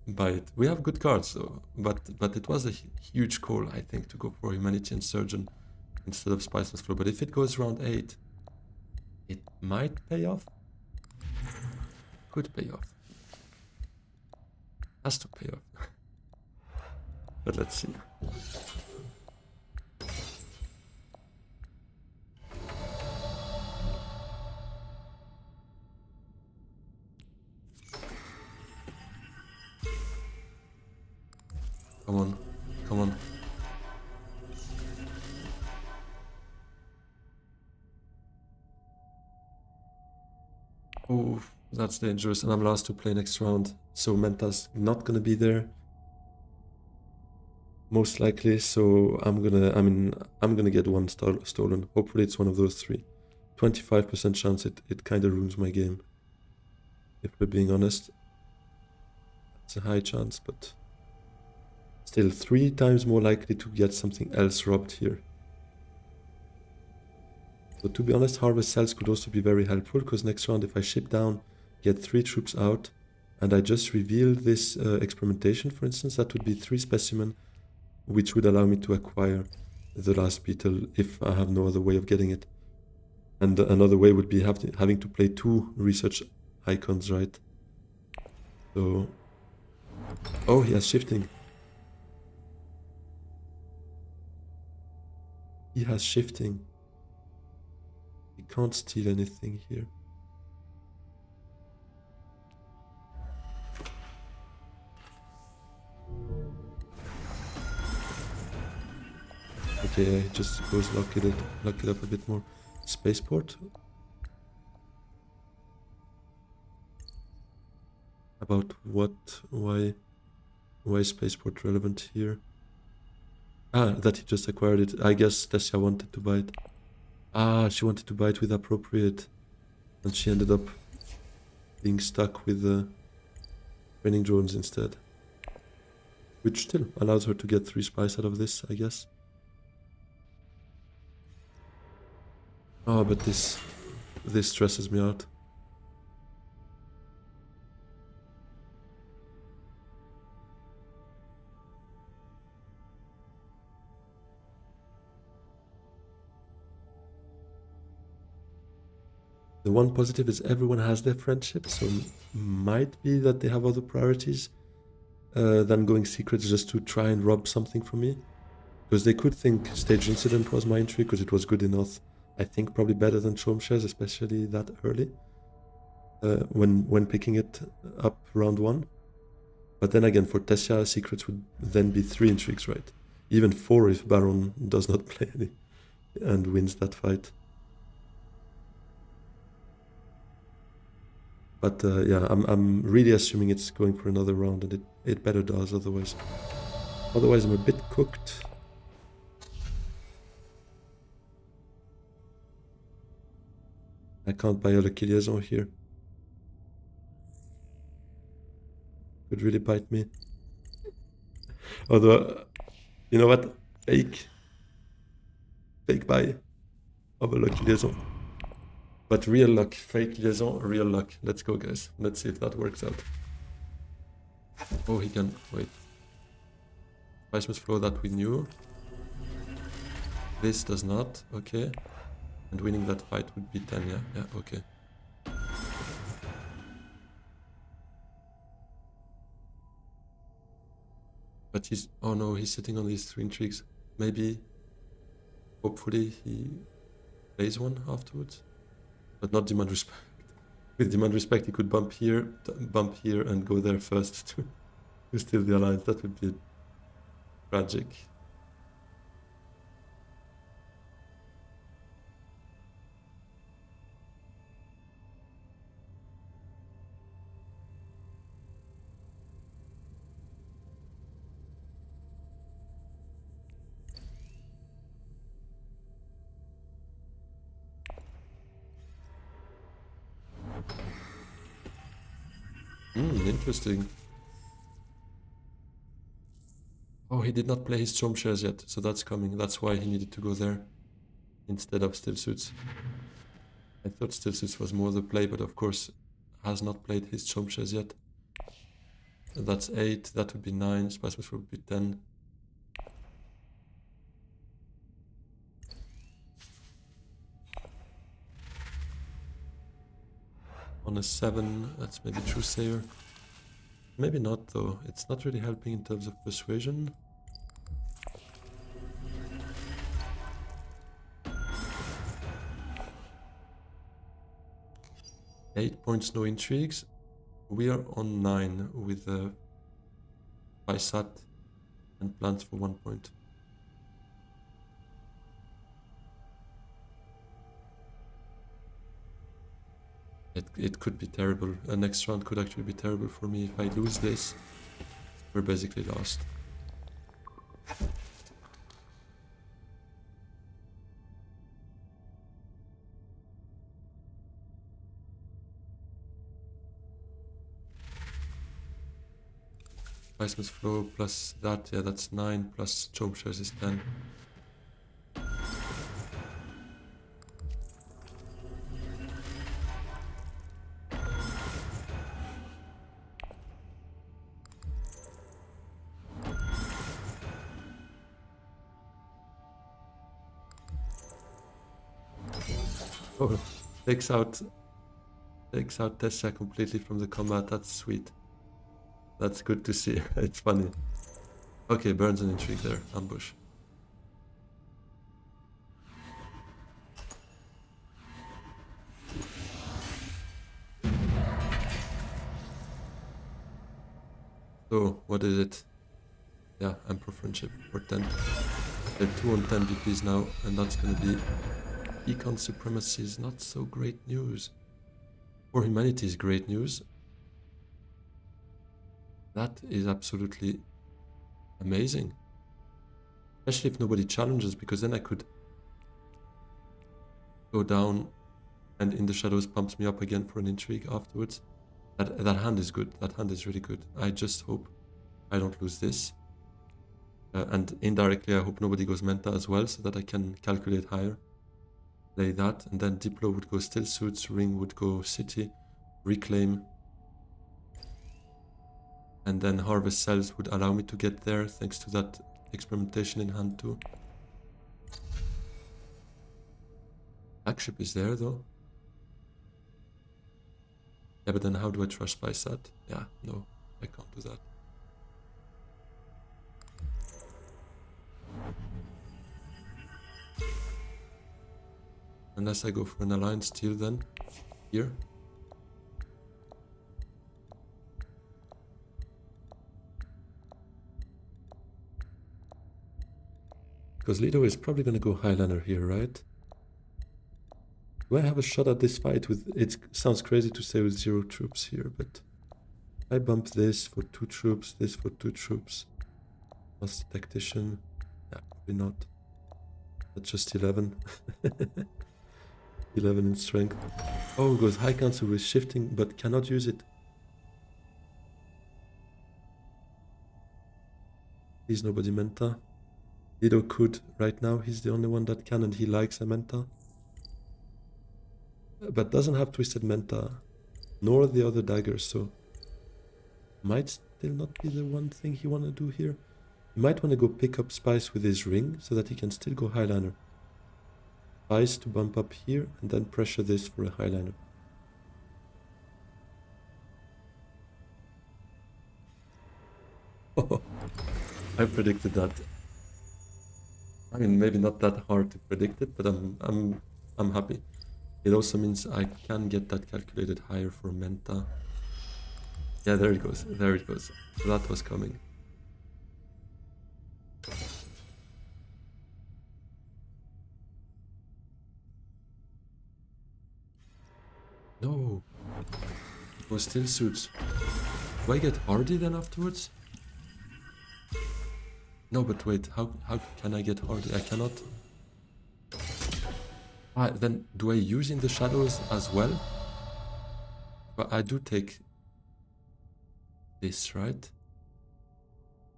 by it. We have good cards though, but it was a huge call, I think, to go for Humanity and Surgeon instead of Spiceless Flow. But if it goes round 8, it might pay off. Could pay off. Has to pay off. But let's see. Come on, come on. Oh, that's dangerous, and I'm last to play next round. So Menta's not gonna be there, most likely. So I'm gonna get one stolen. Hopefully it's one of those three. 25% chance it kind of ruins my game. If we're being honest, it's a high chance, but still 3 times more likely to get something else robbed here. So to be honest, Harvest Cells could also be very helpful, because next round if I ship down, get 3 troops out, and I just reveal this experimentation, for instance, that would be 3 specimen, which would allow me to acquire the last beetle if I have no other way of getting it. And another way would be having to play 2 research icons, right? So... Oh, he has shifting. He has shifting. He can't steal anything here. Okay, he just goes lock it up a bit more. Spaceport? About what? Why is Spaceport relevant here? Ah, that he just acquired it. I guess Tessia wanted to buy it. Ah, she wanted to buy it with appropriate. And she ended up being stuck with the training drones instead. Which still allows her to get 3 spies out of this, I guess. Oh, but this stresses me out. The one positive is everyone has their friendship, so might be that they have other priorities than going secrets just to try and rob something from me. Because they could think Stage Incident was my entry because it was good enough. I think probably better than Chome Shares, especially that early. When picking it up round 1. But then again, for Tessia, secrets would then be 3 intrigues, right? Even 4 if Baron does not play any and wins that fight. But yeah, I'm really assuming it's going for another round, and it better does, otherwise I'm a bit cooked. I can't buy a Lucky Liaison here. Could really bite me. Although, you know what? Fake buy of a Lucky Liaison. But real luck, fake liaison, real luck. Let's go, guys. Let's see if that works out. Oh, he can... Wait. Spice must flow, that we knew. This does not. Okay. And winning that fight would be 10, yeah? Yeah, okay. But he's... Oh no, he's sitting on these 3 intrigues. Maybe... Hopefully he plays one afterwards. But not Demand Respect. With Demand Respect, he could bump here, and go there first to steal the alliance. That would be tragic. Interesting. Oh, he did not play his Chome Shares yet, so that's coming. That's why he needed to go there instead of Still Suits. I thought Still Suits was more the play, but of course has not played his Chome Shares yet. And that's 8, that would be 9, Spice Master would be 10. On a 7, that's maybe True Sayer. Maybe not though, it's not really helping in terms of persuasion. Eight points, no intrigues. We are on 9 with Paisat and plants for 1 point. It could be terrible. Next round could actually be terrible for me. If I lose this, we're basically lost. Spiceman's Flow plus that, yeah, that's 9, plus Chomp Shares is 10. Oh, takes out Tesha completely from the combat. That's sweet. That's good to see. It's funny. Okay, burns an intrigue there. Ambush. So, what is it? Yeah, Emperor Friendship for 10. They're 2 on 10 VPs now, and that's gonna be Econ Supremacy is not so great news. For humanity is great news. That is absolutely amazing. Especially if nobody challenges, because then I could go down and In the Shadows pumps me up again for an intrigue afterwards. That hand is good. That hand is really good. I just hope I don't lose this. And indirectly, I hope nobody goes Menta as well, so that I can calculate higher. Play that, and then Diplo would go Still Suits, Ring would go City, Reclaim. And then Harvest Cells would allow me to get there, thanks to that experimentation in hand too. Flagship is there though. Yeah, but then how do I Trash Spice that? Yeah, no, I can't do that. Unless I go for an Alliance Steal then, here. Because Lido is probably gonna go Highliner here, right? Do I have a shot at this fight with... It sounds crazy to say with 0 troops here, but... I bump this for 2 troops, this for 2 troops. Plus the Tactician. Yeah, probably not. That's just 11. 11 in strength. Oh, goes High Council with shifting, but cannot use it. Please, nobody Menta. Lido could right now, he's the only one that can, and he likes a Menta. But doesn't have Twisted Menta, nor the other daggers, so might still not be the one thing he wanna do here. He might wanna go pick up Spice with his ring, so that he can still go Highliner. Spice to bump up here, and then pressure this for a Highliner. Oh, I predicted that. I mean, maybe not that hard to predict it, but I'm happy. It also means I can get that calculated higher for Menta. Yeah, there it goes. There it goes. So that was coming. No. It was Still Suits. Do I get Hardy then afterwards? No, but wait. How can I get Hardy? I cannot. Ah, then do I use In the Shadows as well? But I do take this, right?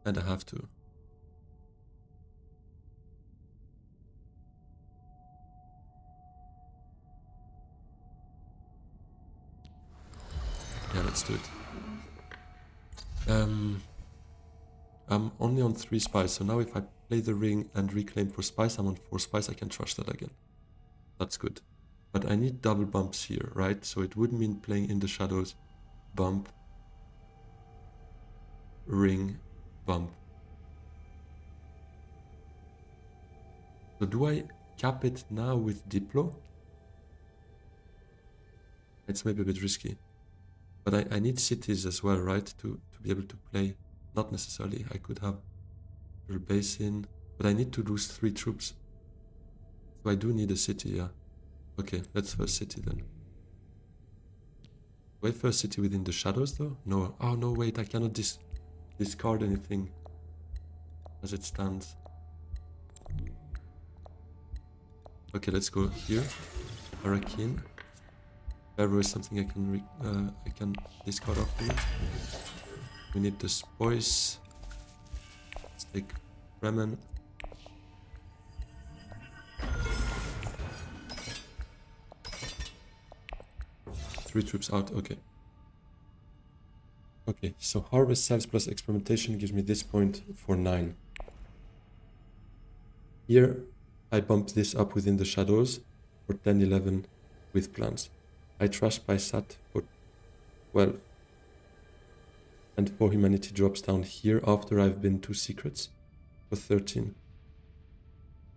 And I have to. Yeah, let's do it. I'm only on 3 spice, so now if I play the ring and reclaim for spice, I'm on 4 spice, I can trust that again. That's good. But I need double bumps here, right? So it would mean playing In the Shadows, bump, ring, bump. So do I cap it now with Diplo? It's maybe a bit risky. But I need cities as well, right? To be able to play. Not necessarily. I could have basin. But I need to lose 3 troops. So I do need a city, yeah. Okay, let's first city then. Do I first city within the shadows though? No. Oh no, wait, I cannot discard anything as it stands. Okay, let's go here. Hurricane. There is something I can discard afterwards. We need the spoils. Let's take Bremen. Three troops out, okay. Okay, so harvest cells plus experimentation gives me this point for 9. Here, I bump this up within the shadows for 10, 11 with plants. I trash by sat for 12. And for humanity drops down here after I've been 2 secrets for 13.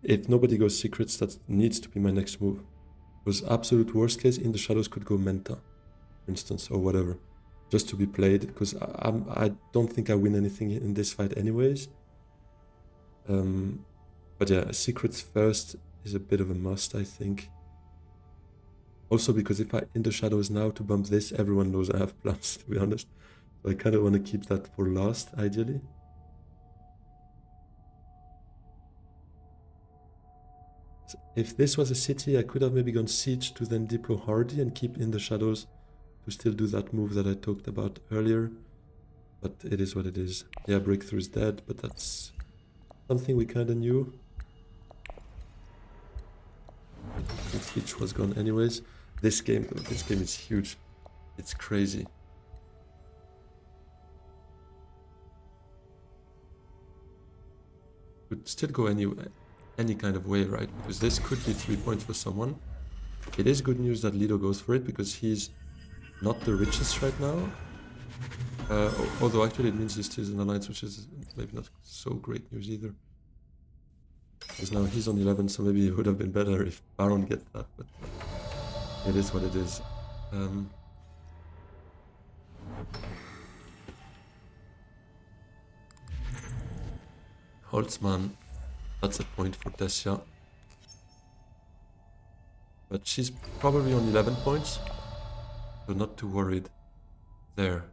If nobody goes secrets, that needs to be my next move. Because absolute worst case, in the shadows could go Menta, for instance, or whatever. Just to be played, because I don't think I win anything in this fight anyways. But yeah, secrets first is a bit of a must, I think. Also because if I in the shadows now to bump this, everyone knows I have plans, to be honest. So I kind of want to keep that for last, ideally. So if this was a city, I could have maybe gone siege to then deploy Hardy and keep in the shadows to still do that move that I talked about earlier. But it is what it is. Yeah, breakthrough is dead, but that's something we kind of knew. Siege was gone anyways. This game is huge. It's crazy. Could still go any kind of way, right? Because this could be 3 points for someone. It is good news that Lido goes for it because he's not the richest right now. Although actually it means he still is in alliance, which is maybe not so great news either. Because now he's on 11, so maybe it would have been better if Baron gets that, but it is what it is. Holtzmann, that's a point for Tessia. But she's probably on 11 points, so not too worried there.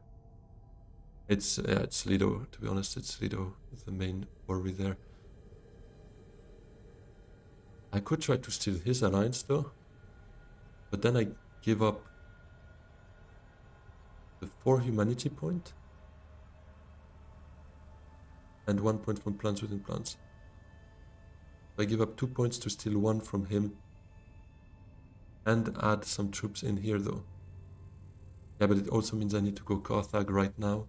It's Lido, to be honest, it's Lido, the main worry there. I could try to steal his alliance though, but then I give up the 4 humanity point and 1 point from plants within plants. I give up 2 points to steal 1 from him and add some troops in here though. Yeah, but it also means I need to go Carthage right now.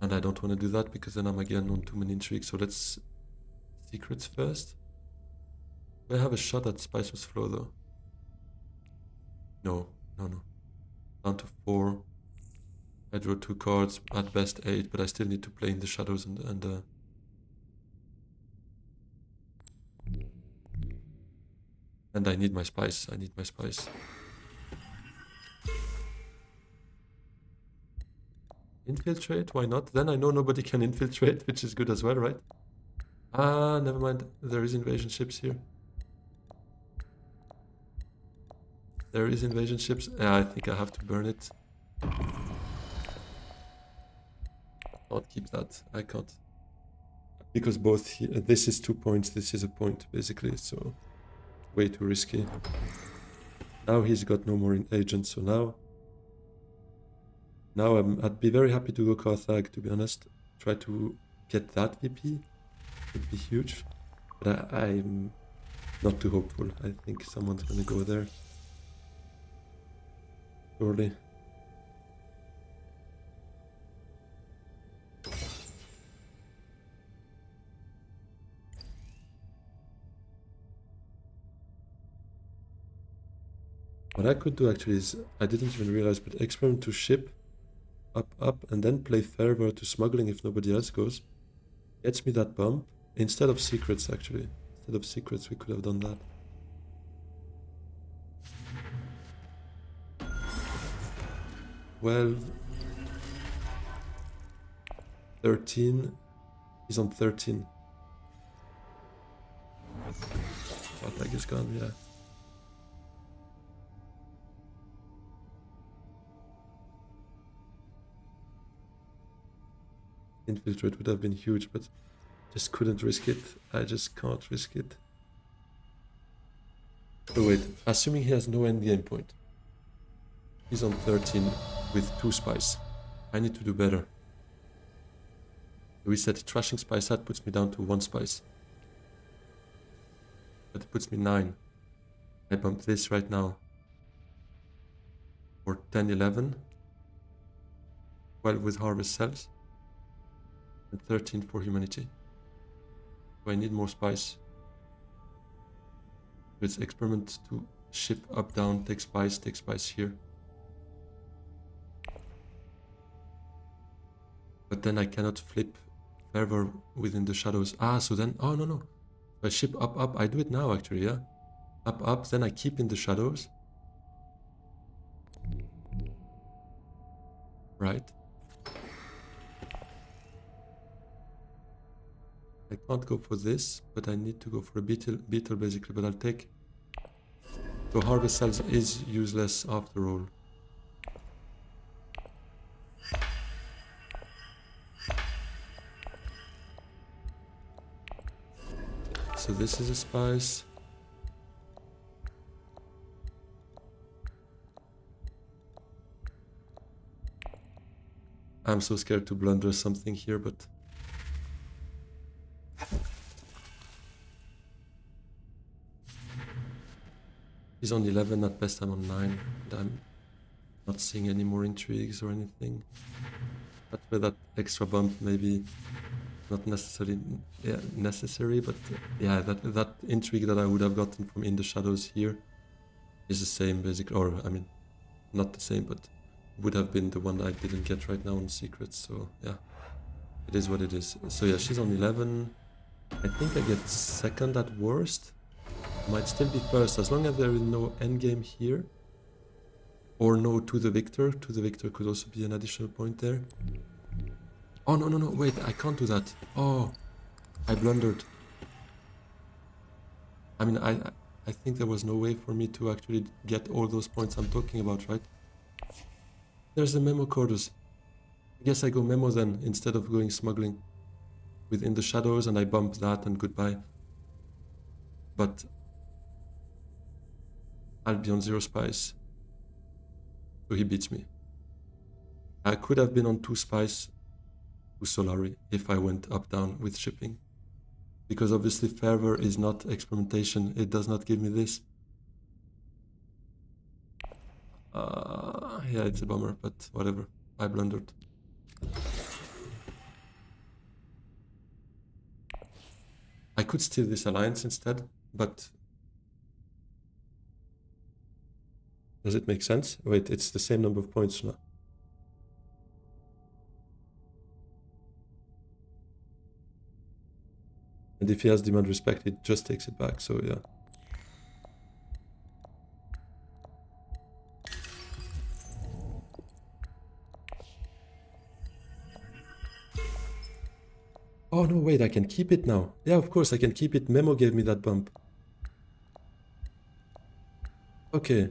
And I don't want to do that because then I'm again on too many intrigues. So let's secrets first. Do I have a shot at Spiceless Flow though? No. Down to 4. I draw 2 cards, at best 8, but I still need to play in the shadows and I need my spice. Infiltrate? Why not? Then I know nobody can infiltrate, which is good as well, right? Ah, never mind. There is invasion ships here. There is invasion ships. I think I have to burn it. I'll keep that. I can't. Because both here, this is 2 points, this is a point, basically, so way too risky. Now he's got no more agents, so now I'd be very happy to go Carthage, to be honest. Try to get that VP. Would be huge. But I'm not too hopeful. I think someone's gonna go there. Surely. What I could do actually is, I didn't even realize, but experiment to ship up, and then play Fervor to smuggling if nobody else goes. Gets me that bump. Instead of secrets, actually. Instead of secrets, we could have done that. Well, 13. He's on 13. Attack is gone, yeah. Infiltrate would have been huge, but just couldn't risk it. I just can't risk it. So wait, assuming he has no endgame point. He's on 13 with 2 spies. I need to do better. We said trashing spice, that puts me down to 1 spice. That puts me 9. I bump this right now for 10, 11. 12 with harvest cells. And 13 for humanity. So I need more spice. It's experiment to ship up, down, take spice here. But then I cannot flip fervor within the shadows. Ah, so then, oh no. If I ship up, up, I do it now actually, yeah. Up, up, then I keep in the shadows. Right. I can't go for this, but I need to go for a beetle basically, but I'll take... So harvest cells is useless after all. So this is a spice. I'm so scared to blunder something here, but... He's on 11, at best I'm on 9, and I'm not seeing any more intrigues or anything. But with that extra bump, maybe not necessarily necessary, but yeah, that intrigue that I would have gotten from in the shadows here is the same basically, or I mean, not the same, but would have been the one I didn't get right now on secrets. So yeah, it is what it is. So yeah, she's on 11. I think I get second at worst. Might still be first, as long as there is no endgame here. Or no to the victor. To the victor could also be an additional point there. Oh, no, wait, I can't do that. Oh, I blundered. I mean, I think there was no way for me to actually get all those points I'm talking about, right? There's the memo corders. I guess I go memo then, instead of going smuggling. Within the shadows, and I bump that and goodbye. But I'll be on 0 spice. So he beats me. I could have been on 2 spice to Solari if I went up down with shipping. Because obviously fervor is not experimentation, it does not give me this. Yeah, it's a bummer, but whatever. I blundered. I could steal this alliance instead, but... Does it make sense? Wait, it's the same number of points now. And if he has demand respect, it just takes it back, so yeah. Oh no, wait, I can keep it now. Yeah, of course, I can keep it. Memo gave me that bump. Okay.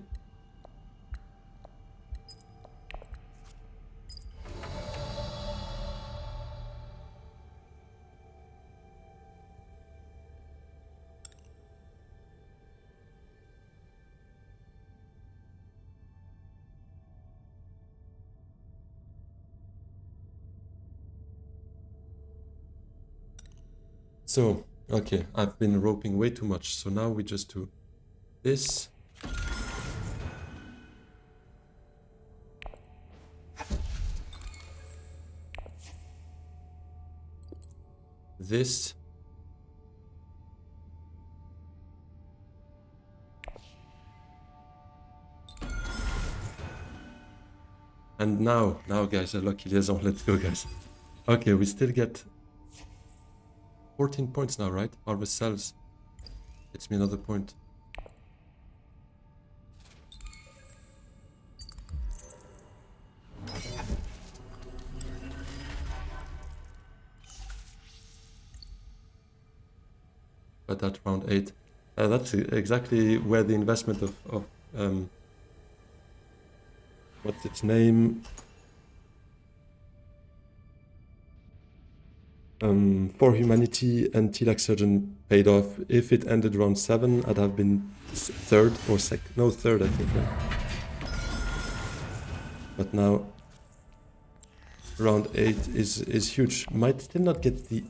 So, okay, I've been roping way too much, so now we just do this. This. And now guys, a lucky liaison, let's go guys. Okay, we still get 14 points now, right? Harvest cells. Gets me another point. but at round 8. That's exactly where the investment of what's its name? For Humanity and Tilak Surgeon paid off. If it ended round 7, I'd have been third or second. No, third, I think. Right? But now, round 8 is huge. Might still not get the...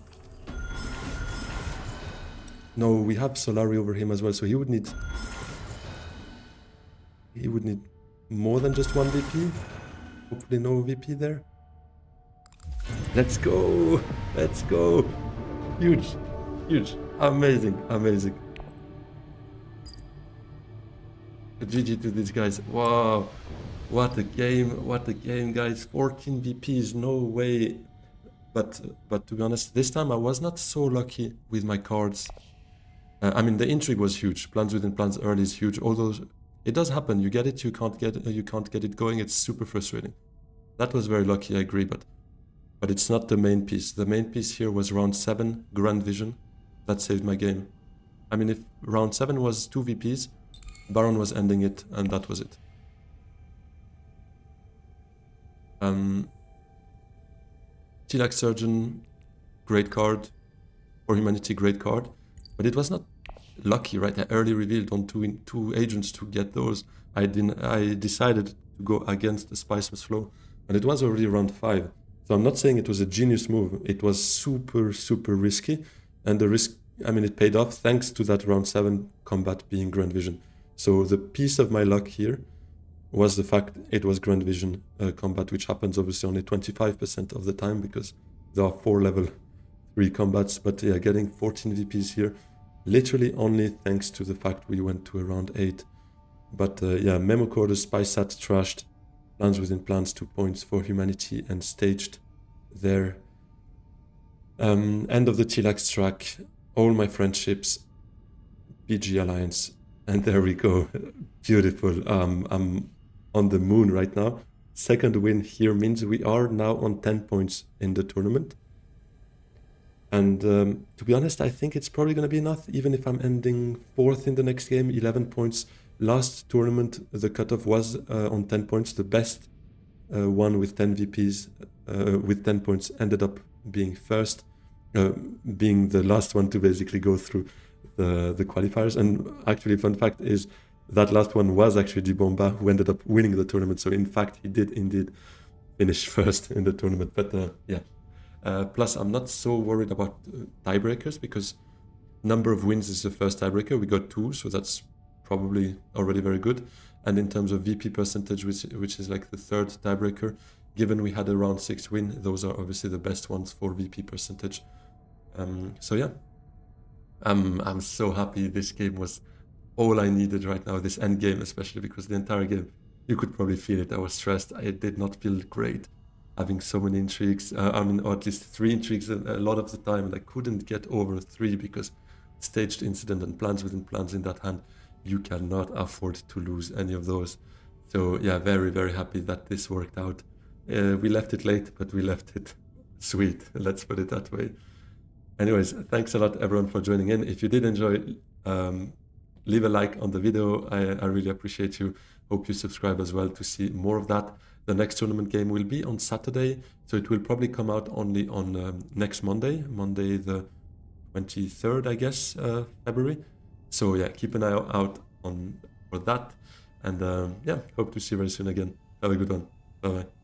No, we have Solari over him as well, so he would need... He would need more than just one VP. Hopefully no VP there. Let's go! Let's go! Huge! Huge! Amazing! Amazing! GG to these guys. Wow! What a game! What a game, guys! 14 VPs, no way! But to be honest, this time I was not so lucky with my cards. I mean, the intrigue was huge. Plans within plans early is huge. Although it does happen, you get it, you can't get it going. It's super frustrating. That was very lucky, I agree, but it's not the main piece. The main piece here was round 7, Grand Vision. That saved my game. I mean, if round 7 was 2 VPs, Baron was ending it, and that was it. Tilak Surgeon, great card. For Humanity, great card. But it was not lucky, right? I early revealed on two agents to get those. I decided to go against the Spiceman's Flow, and it was already round 5. So I'm not saying it was a genius move. It was super, super risky. And the risk, I mean, it paid off thanks to that round 7 combat being Grand Vision. So the piece of my luck here was the fact it was Grand Vision combat, which happens obviously only 25% of the time because there are 4 level 3 combats. But yeah, getting 14 VPs here, literally only thanks to the fact we went to a round 8. But yeah, Memo Quarters, Spy Sat trashed. Plans within plans, 2 points for Humanity and staged there. End of the Tilax track, all my friendships, PG Alliance, and there we go. Beautiful. I'm on the moon right now. Second win here means we are now on 10 points in the tournament. And to be honest, I think it's probably going to be enough, even if I'm ending 4th in the next game, 11 points. Last tournament, the cutoff was on 10 points. The best one with 10 VPs with 10 points ended up being first, being the last one to basically go through the qualifiers. And actually, fun fact is that last one was actually Dibomba, who ended up winning the tournament. So in fact, he did indeed finish first in the tournament. But yeah. Plus, I'm not so worried about tiebreakers because number of wins is the first tiebreaker. We got 2, so that's probably already very good. And in terms of VP percentage, which is like the 3rd tiebreaker, given we had a round 6 win, those are obviously the best ones for VP percentage. So yeah, I'm so happy. This game was all I needed right now, this end game, especially because the entire game, you could probably feel it. I was stressed. I did not feel great having so many intrigues. I mean, or at least 3 intrigues a lot of the time, and I couldn't get over 3 because staged incident and plans within plans in that hand, you cannot afford to lose any of those. So yeah, very, very happy that this worked out. We left it late, but we left it sweet. Let's put it that way. Anyways, thanks a lot everyone for joining in. If you did enjoy, leave a like on the video. I really appreciate you. Hope you subscribe as well to see more of that. The next tournament game will be on Saturday, so it will probably come out only on next Monday the 23rd, I guess, February. So yeah, keep an eye out for that. And yeah, hope to see you very soon again. Have a good one. Bye-bye.